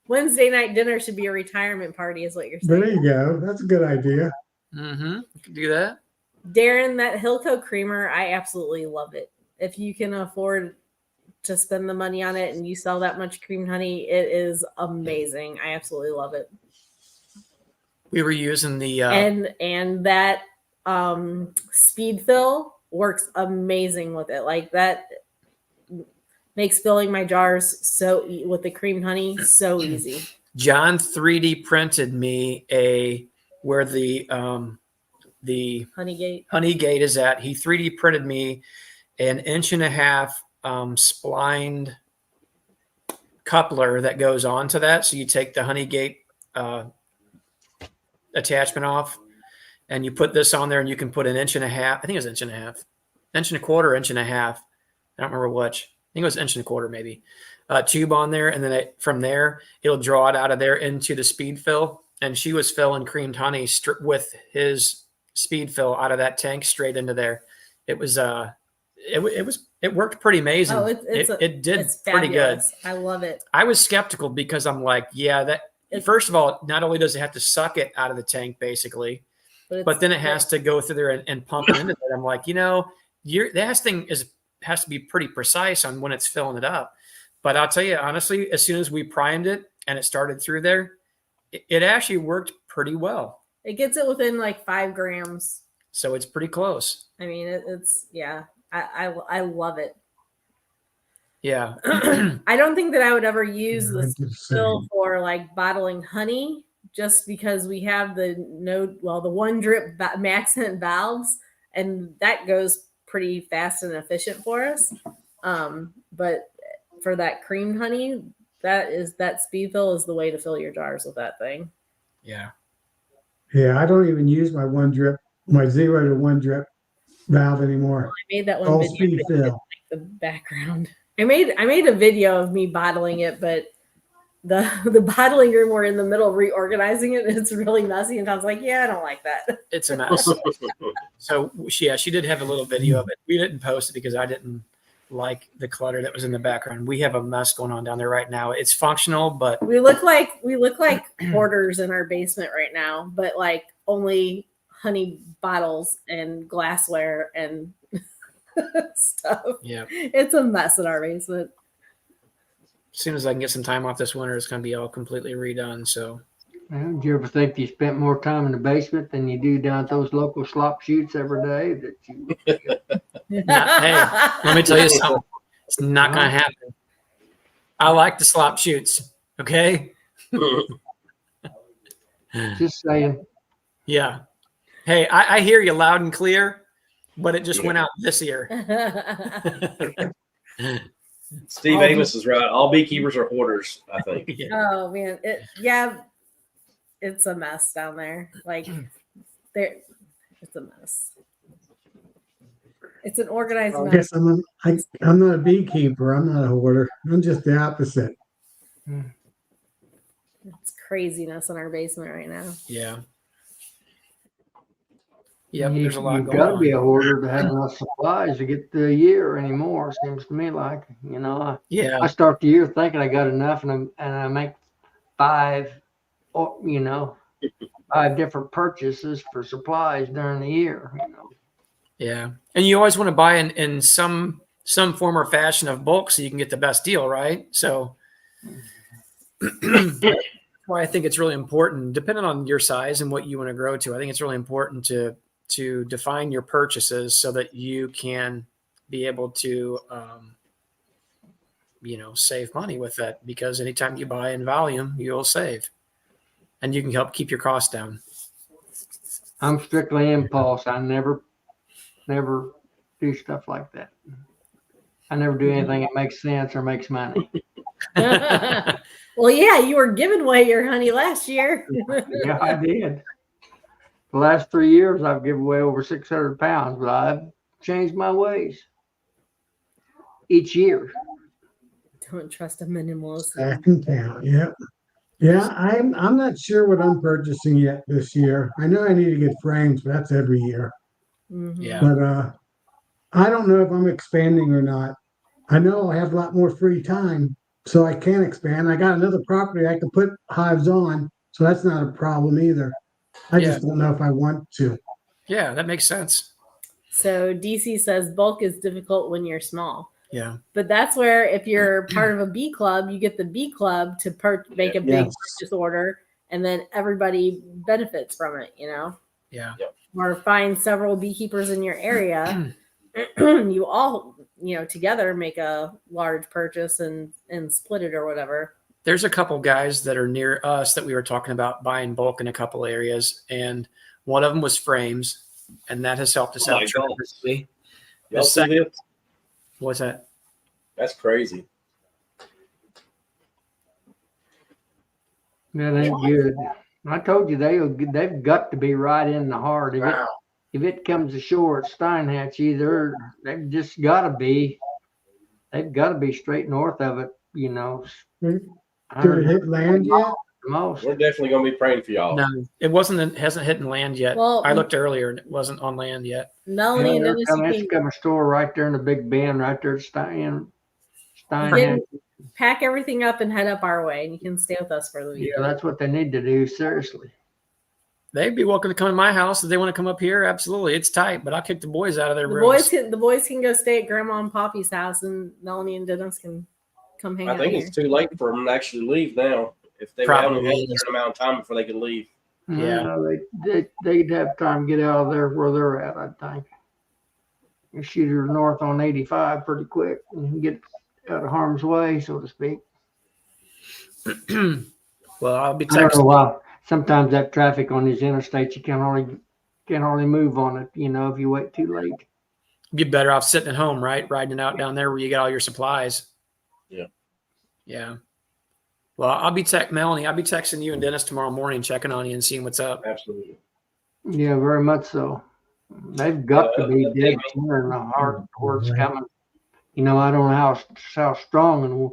Wednesday night dinner should be a retirement party, is what you're There saying. you go. That's a good idea. Mm-hmm. You can do that. Darren, that Hilco creamer, I absolutely love it. If you can afford to spend the money on it and you sell that much cream honey, it is amazing. I absolutely love it. We were using the And that speed fill works amazing with it. Like that makes filling my jars with the cream honey so easy. John 3D printed me where the Honeygate. honey gate is at. He 3D printed me an 1.5 inch splined coupler that goes onto that. So you take the honey gate attachment off and you put this on there and you can put an 1.5 inch. I think it was 1.5 inches, 1.25 inches, 1.5 inches. I don't remember which. I think it was 1.25 inches, maybe. Tube on there. And then from there, it'll draw it out of there into the speed fill. And she was filling creamed honey with his speed fill out of that tank straight into there. It was, it worked pretty amazing. Oh, it did it's pretty good. fabulous. I love it. I was skeptical because I'm like, first of all, not only does it have to suck it out of the tank basically, but then it has to go through there and pump it into it. I'm like, that thing has to be pretty precise on when it's filling it up. But I'll tell you honestly, as soon as we primed it and it started through there, it actually worked pretty well. It gets it within like 5 grams. So it's pretty close. I mean, it's yeah. I love it. Yeah. I don't think that I would ever use Yeah, I this do the same. fill for like bottling honey, just because we have the one drip Maxent valves, and that goes pretty fast and efficient for us. But for that creamed honey, that speed fill is the way to fill your jars with that thing. Yeah. Yeah, I don't even use my 0 to 1 drip valve anymore. I made that one All video. speed but I didn't fill. like the background. I made a video of me bottling it, but the bottling room, we're in the middle of reorganizing it. And it's really messy, and I was like, yeah, I don't like that. It's a mess. So she did have a little video of it. We didn't post it because I didn't like the clutter that was in the background. We have a mess going on down there right now. It's functional, but We look like hoarders in our basement right now, but like only honey bottles and glassware and stuff. yeah. It's a mess in our basement. As soon as I can get some time off this winter, it's going to be all completely redone. So Well, do you ever think you spent more time in the basement than you do down at those local slop shoots every day? hey, let me tell you something. It's not going to happen. I like the slop shoots. Okay. Just saying. Yeah. Hey, I hear you loud and clear, but it just went out this year. Steve All Amos is right. All beekeepers are hoarders, I think. Yeah. Oh man, it's a mess down there. Like it's a mess. It's an organized I mess. guess I'm not a beekeeper. I'm not a hoarder. I'm just the opposite. It's craziness in our basement right now. Yeah. Yep. You, There's a lot you've going got to be a on. hoarder to have enough supplies to get the year anymore. Seems to me like, you know, Yeah. I start the year thinking I got enough, and I make 5 different purchases for supplies during the year. You know. Yeah. And you always want to buy in some form or fashion of bulk so you can get the best deal, right? So that's why I think it's really important, depending on your size and what you want to grow to. I think it's really important to define your purchases so that you can be able to, save money with that, because anytime you buy in volume, you'll save and you can help keep your costs down. I'm strictly impulse. I never do stuff like that. I never do anything that makes sense or makes money. Well, yeah, you were giving away your honey last year. Yeah, I did. The last 3 years, I've given away over 600 pounds, but I've changed my ways each year. Don't trust a minimalist. Back in town. Yep. Yeah, I'm not sure what I'm purchasing yet this year. I know I need to get frames, but that's every year. Mhm. Yeah. But I don't know if I'm expanding or not. I know I have a lot more free time, so I can expand. I got another property I can put hives on, so that's not a problem either. I just don't know if I want to. Yeah, that makes sense. So DC says bulk is difficult when you're small. Yeah. But that's where, if you're part of a bee club, you get the bee club to make a big Yes. purchase order, and then everybody benefits from it, you know? Yeah. Or find several beekeepers in your area. You all, together make a large purchase and split it or whatever. There's a couple guys that are near us that we were talking about buying bulk in a couple areas, and one of them was frames, and that has helped us Oh out my God. tremendously. Y'all see this? What's that? That's crazy. That ain't good. I told you they've got to be right in the heart. If it comes ashore at Steinhatchee, they've just got to be. They've got to be straight north of it. You know, Did it hit land yet? the most. We're definitely going to be praying for y'all. No, it hasn't hit land yet. Well, I looked earlier and it wasn't on land yet. Melanie and Dennis, It's coming a store right there in the Big Bend, right there at Steinhatchee. pack everything up and head up our way, and you can stay with us for the week. Yeah, that's what they need to do. Seriously. They'd be welcome to come to my house if they want to come up here. Absolutely, it's tight, but I'll kick the boys out of their The rooms. boys can go stay at Grandma and Poppy's house, and Melanie and Dennis can come hang I out think here. it's too late for them to actually leave now. If they Probably haven't had a is. certain amount of time before they can leave. Yeah. They'd have time to get out of there where they're at, I think. You shoot her north on 85 pretty quick and get out of harm's way, so to speak. Well, I'll be I don't know texting. why. Sometimes that traffic on these interstates, you can't hardly move on it, if you wait too late. Be better off sitting at home, right? Riding it out down there where you get all your supplies. Yeah. Yeah. Well, Melanie, I'll be texting you and Dennis tomorrow morning, checking on you and seeing what's up. Absolutely. Yeah, very much so. They've got to be dead Maybe. center in the heart where it's coming. I don't know how strong and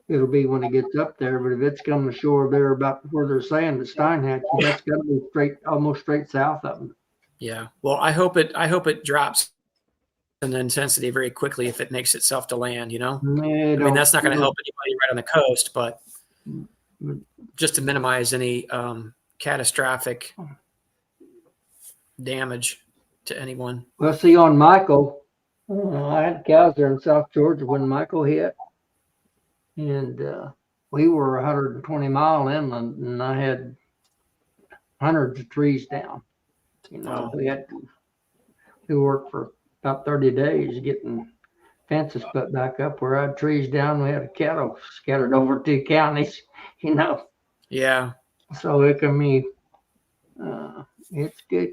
it'll be when it gets up there, but if it's coming ashore there about where they're saying the Steinhatchee, that's got to be almost straight south of them. Yeah. Well, I hope it drops in intensity very quickly if it makes itself to land, I mean, that's not going to help anybody right on the coast, but just to minimize any catastrophic damage to anyone. Well, see, on Michael, I had cows there in South Georgia when Michael hit, and we were 120 mile inland, and I had hundreds of trees down. Wow. We worked for about 30 days getting fences put back up. Where I had trees down, we had a cattle scattered over 2 counties, you know. Yeah. So it can be, it's good.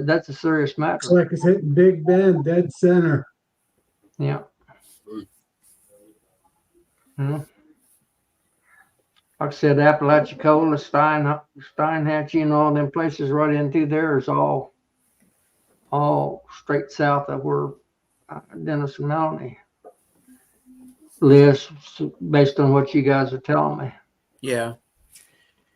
That's a serious It's matter. like it's hitting Big Bend, dead center. Yeah. Hmm. Like I said, Apalachicola, Steinhatchee, and all them places right into there is all straight south of where Dennis and Melanie lives, based on what you guys are telling me. Yeah.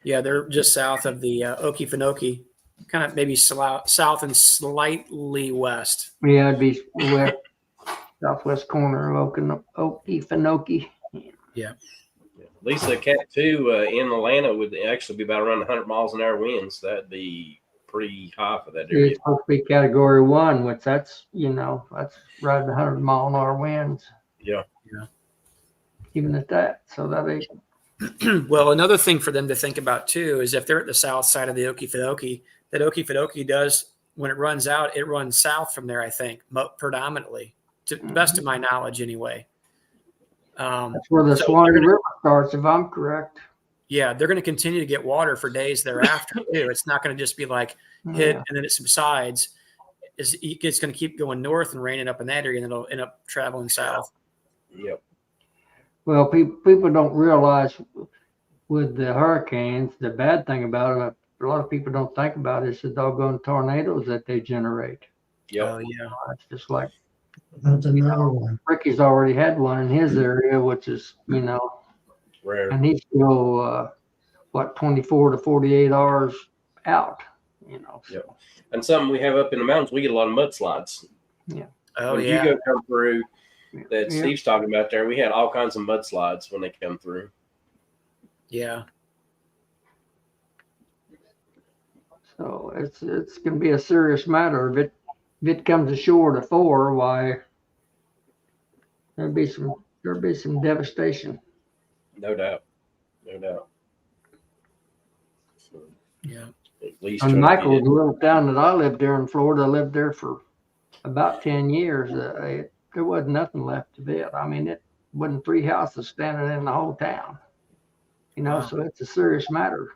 Yeah, they're just south of the Okefenokee, kind of maybe south and slightly west. Yeah, it'd be west, southwest corner of Okefenokee. Yeah. At least the Cat 2 in Atlanta would actually be about around 100 miles an hour winds. That'd be pretty high for that area. It's supposed to be category 1, which that's riding 100-mile-an-hour winds. Yeah. Yeah. Even at that. So that ain't. Well, another thing for them to think about too is if they're at the south side of the Okefenokee, that Okefenokee does, when it runs out, it runs south from there, I think, predominantly, to the best of my knowledge anyway. That's where the so Swanee they're gonna- River starts, if I'm correct. Yeah, they're going to continue to get water for days thereafter too. It's not going to just be like hit Yeah. and then it subsides. It's going to keep going north and raining up in that area, and then it'll end up traveling south. Yep. Well, people don't realize with the hurricanes, the bad thing about them, a lot of people don't think about is the doggone tornadoes that they generate. Yep. Oh yeah, It's just like That's another one. Ricky's already had one in his area, which is, Rare. and he's still, 24 to 48 hours out, So. Yep. And something we have up in the mountains, we get a lot of mudslides. oh When yeah. you go come through that Yeah. Steve's talking about there, we had all kinds of mudslides when they come through. Yeah. So it's going to be a serious matter. If it comes ashore to 4, why there'll be some devastation. No doubt. No doubt. So, Yeah. at least And try to Michael, get the little town that I lived there in Florida, I lived there for about 10 years. There wasn't nothing left of it. I mean, it wasn't 3 houses standing in the whole town. Wow. So it's a serious matter.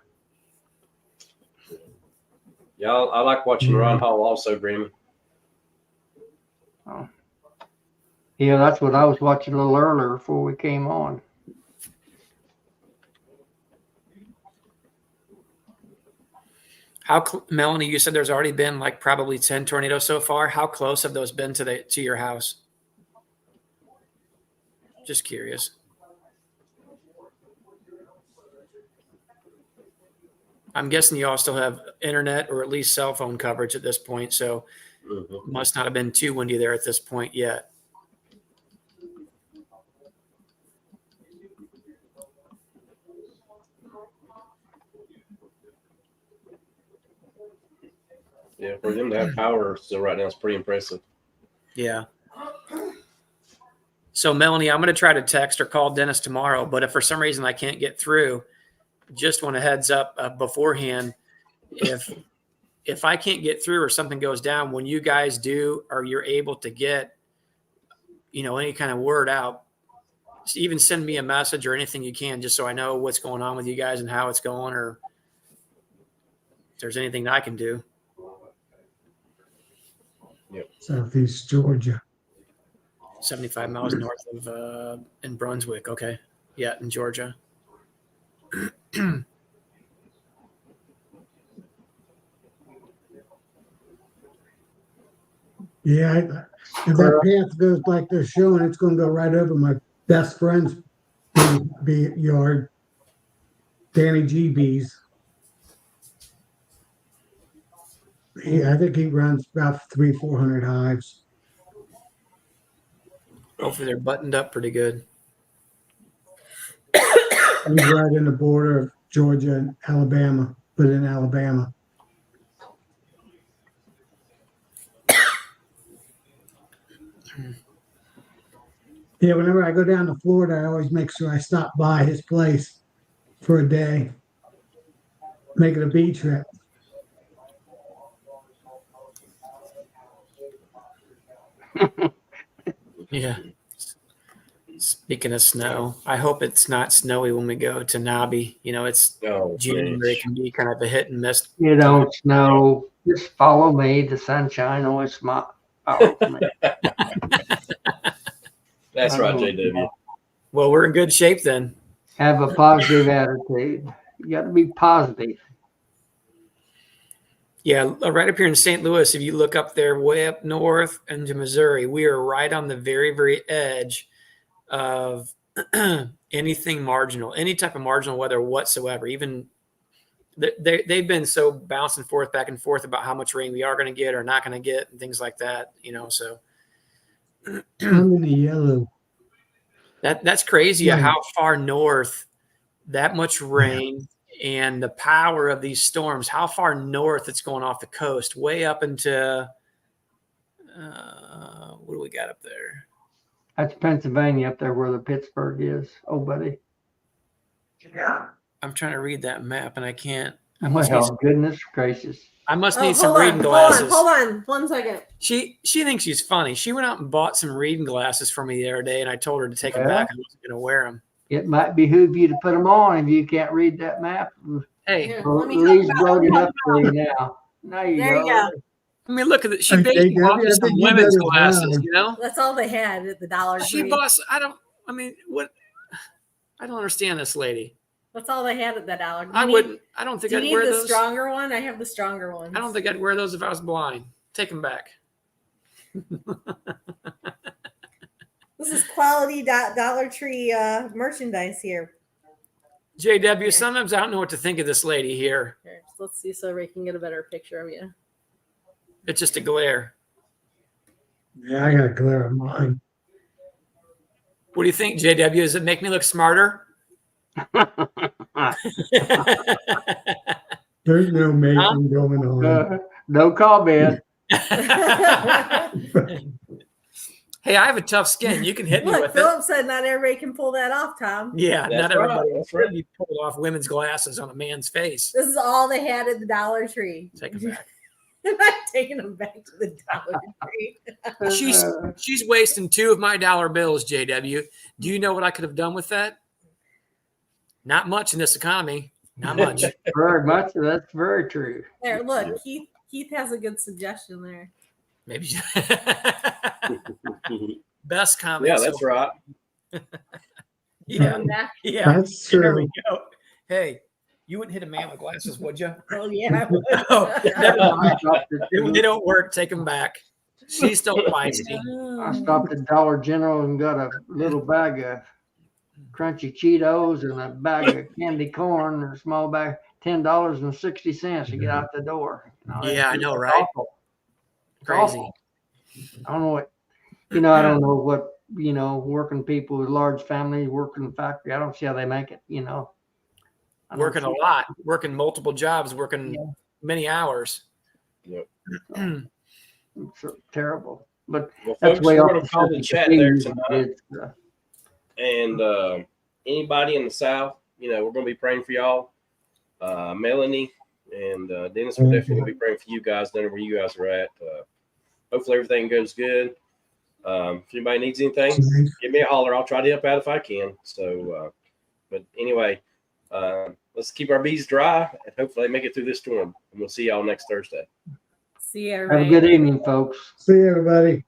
Yeah, I like watching Ron Hall also, Grammy. Yeah, that's what I was watching a little earlier before we came on. Melanie, you said there's already been like probably 10 tornadoes so far. How close have those been to your house? Just curious. I'm guessing you all still have internet or at least cell phone coverage at this point, so must not have been too windy there at this point yet. Yeah, for them to have power still right now is pretty impressive. Yeah. So Melanie, I'm going to try to text or call Dennis tomorrow, but if for some reason I can't get through, just want a heads up beforehand. If I can't get through or something goes down, when you guys do, or you're able to get, any kind of word out, even send me a message or anything you can, just so I know what's going on with you guys and how it's going, or if there's anything that I can do. Southeast Georgia. 75 miles north of in Brunswick. Okay. Yeah, in Georgia. Yeah, if that path goes like they're showing, it's going to go right over my best friend's yard, Danny GB's. I think he runs about 300-400 hives. Hopefully they're buttoned up pretty good. He's right in the border of Georgia and Alabama, but in Alabama. Yeah, whenever I go down to Florida, I always make sure I stop by his place for a day. Make it a beach trip. Yeah. Speaking of snow, I hope it's not snowy when we go to Nobby. You know, it's Oh, January Mitch. can be kind of a hit and miss. You don't snow. Just follow me. The sunshine always smile for me. That's right, JW. Well, we're in good shape then. Have a positive attitude. You got to be positive. Yeah, right up here in St. Louis, if you look up there way up north into Missouri, we are right on the very, very edge of anything marginal, any type of marginal weather whatsoever. Even they've been so bouncing forth, back and forth about how much rain we are going to get or not going to get and things like that, you know, so I'm in the yellow. that's crazy Yeah. how far north that much rain and the power of these storms, how far north it's going off the coast, way up into what do we got up there? That's Pennsylvania up there where the Pittsburgh is. Oh, buddy. Yeah. I'm trying to read that map and I can't. I must Well, need, goodness gracious. I must Oh, need some hold on, reading glasses. Hold on 1 second. She thinks she's funny. She went out and bought some reading glasses for me the other day, and I told her to take them Yeah. back. I wasn't going to wear them. It might behoove you to put them on if you can't read that map. Hey, Here, Well, let me Lee's help brought it out. up for you now. There you There you go. go. I mean, look at it. She Okay, basically bought me Gabby, I some think you women's better glasses, run. you know? That's all they had at the Dollar She Tree. bought, I mean, what? I don't understand this lady. That's all they had at the Dollar. I don't think Do you I'd need wear the those. stronger one? I have the stronger one. I don't think I'd wear those if I was blind. Take them back. This is quality Dollar Tree merchandise here. JW, sometimes I don't know what to think of this lady here. Here, let's see so we can get a better picture of you. It's just a glare. Yeah, I got a glare on mine. What do you think, JW? Does it make me look smarter? There's no making going on. No comment. Hey, I have a tough skin. You can hit me Look, with it. Philip said not everybody can pull that off, Tom. Yeah, That's not everybody. right, that's right. You pulled off women's glasses on a man's face. This is all they had at the Dollar Tree. Take them back. I'm not taking them back to the Dollar Tree. She's wasting 2 of my dollar bills, JW. Do you know what I could have done with that? Not much in this economy. Not much. Very much. That's very true. There, look, Keith has a good suggestion there. Maybe. Best comment. Yeah, that's so- right. Yeah, Coming back. yeah. That's There we true. go. Hey, you wouldn't hit a man with glasses, would you? Oh yeah. Oh, never mind. I stopped at- They don't work. Take them back. She's still feisty. I stopped at Dollar General and got a little bag of crunchy Cheetos and a bag of candy corn and a small bag, $10.60 to get out the door. You know, Yeah, I it's know, right? awful. It's Crazy. awful. I don't know what, I don't know what, working people with large families, working in the factory. I don't see how they make it, I don't Working see a it. lot, working multiple jobs, working many hours. Yep. It's terrible. But Well, that's folks, way we're off going the to call the subject chat of there fees. tonight. It's, And anybody in the South, we're going to be praying for y'all. Melanie and Dennis, we're definitely going to be praying for you guys down where you guys are at. Hopefully everything goes good. If anybody needs anything, give me a holler. I'll try to help out if I can. So, but anyway, let's keep our bees dry and hopefully make it through this storm. And we'll see y'all next Thursday. See you, have a everybody. good evening, folks. See you, everybody.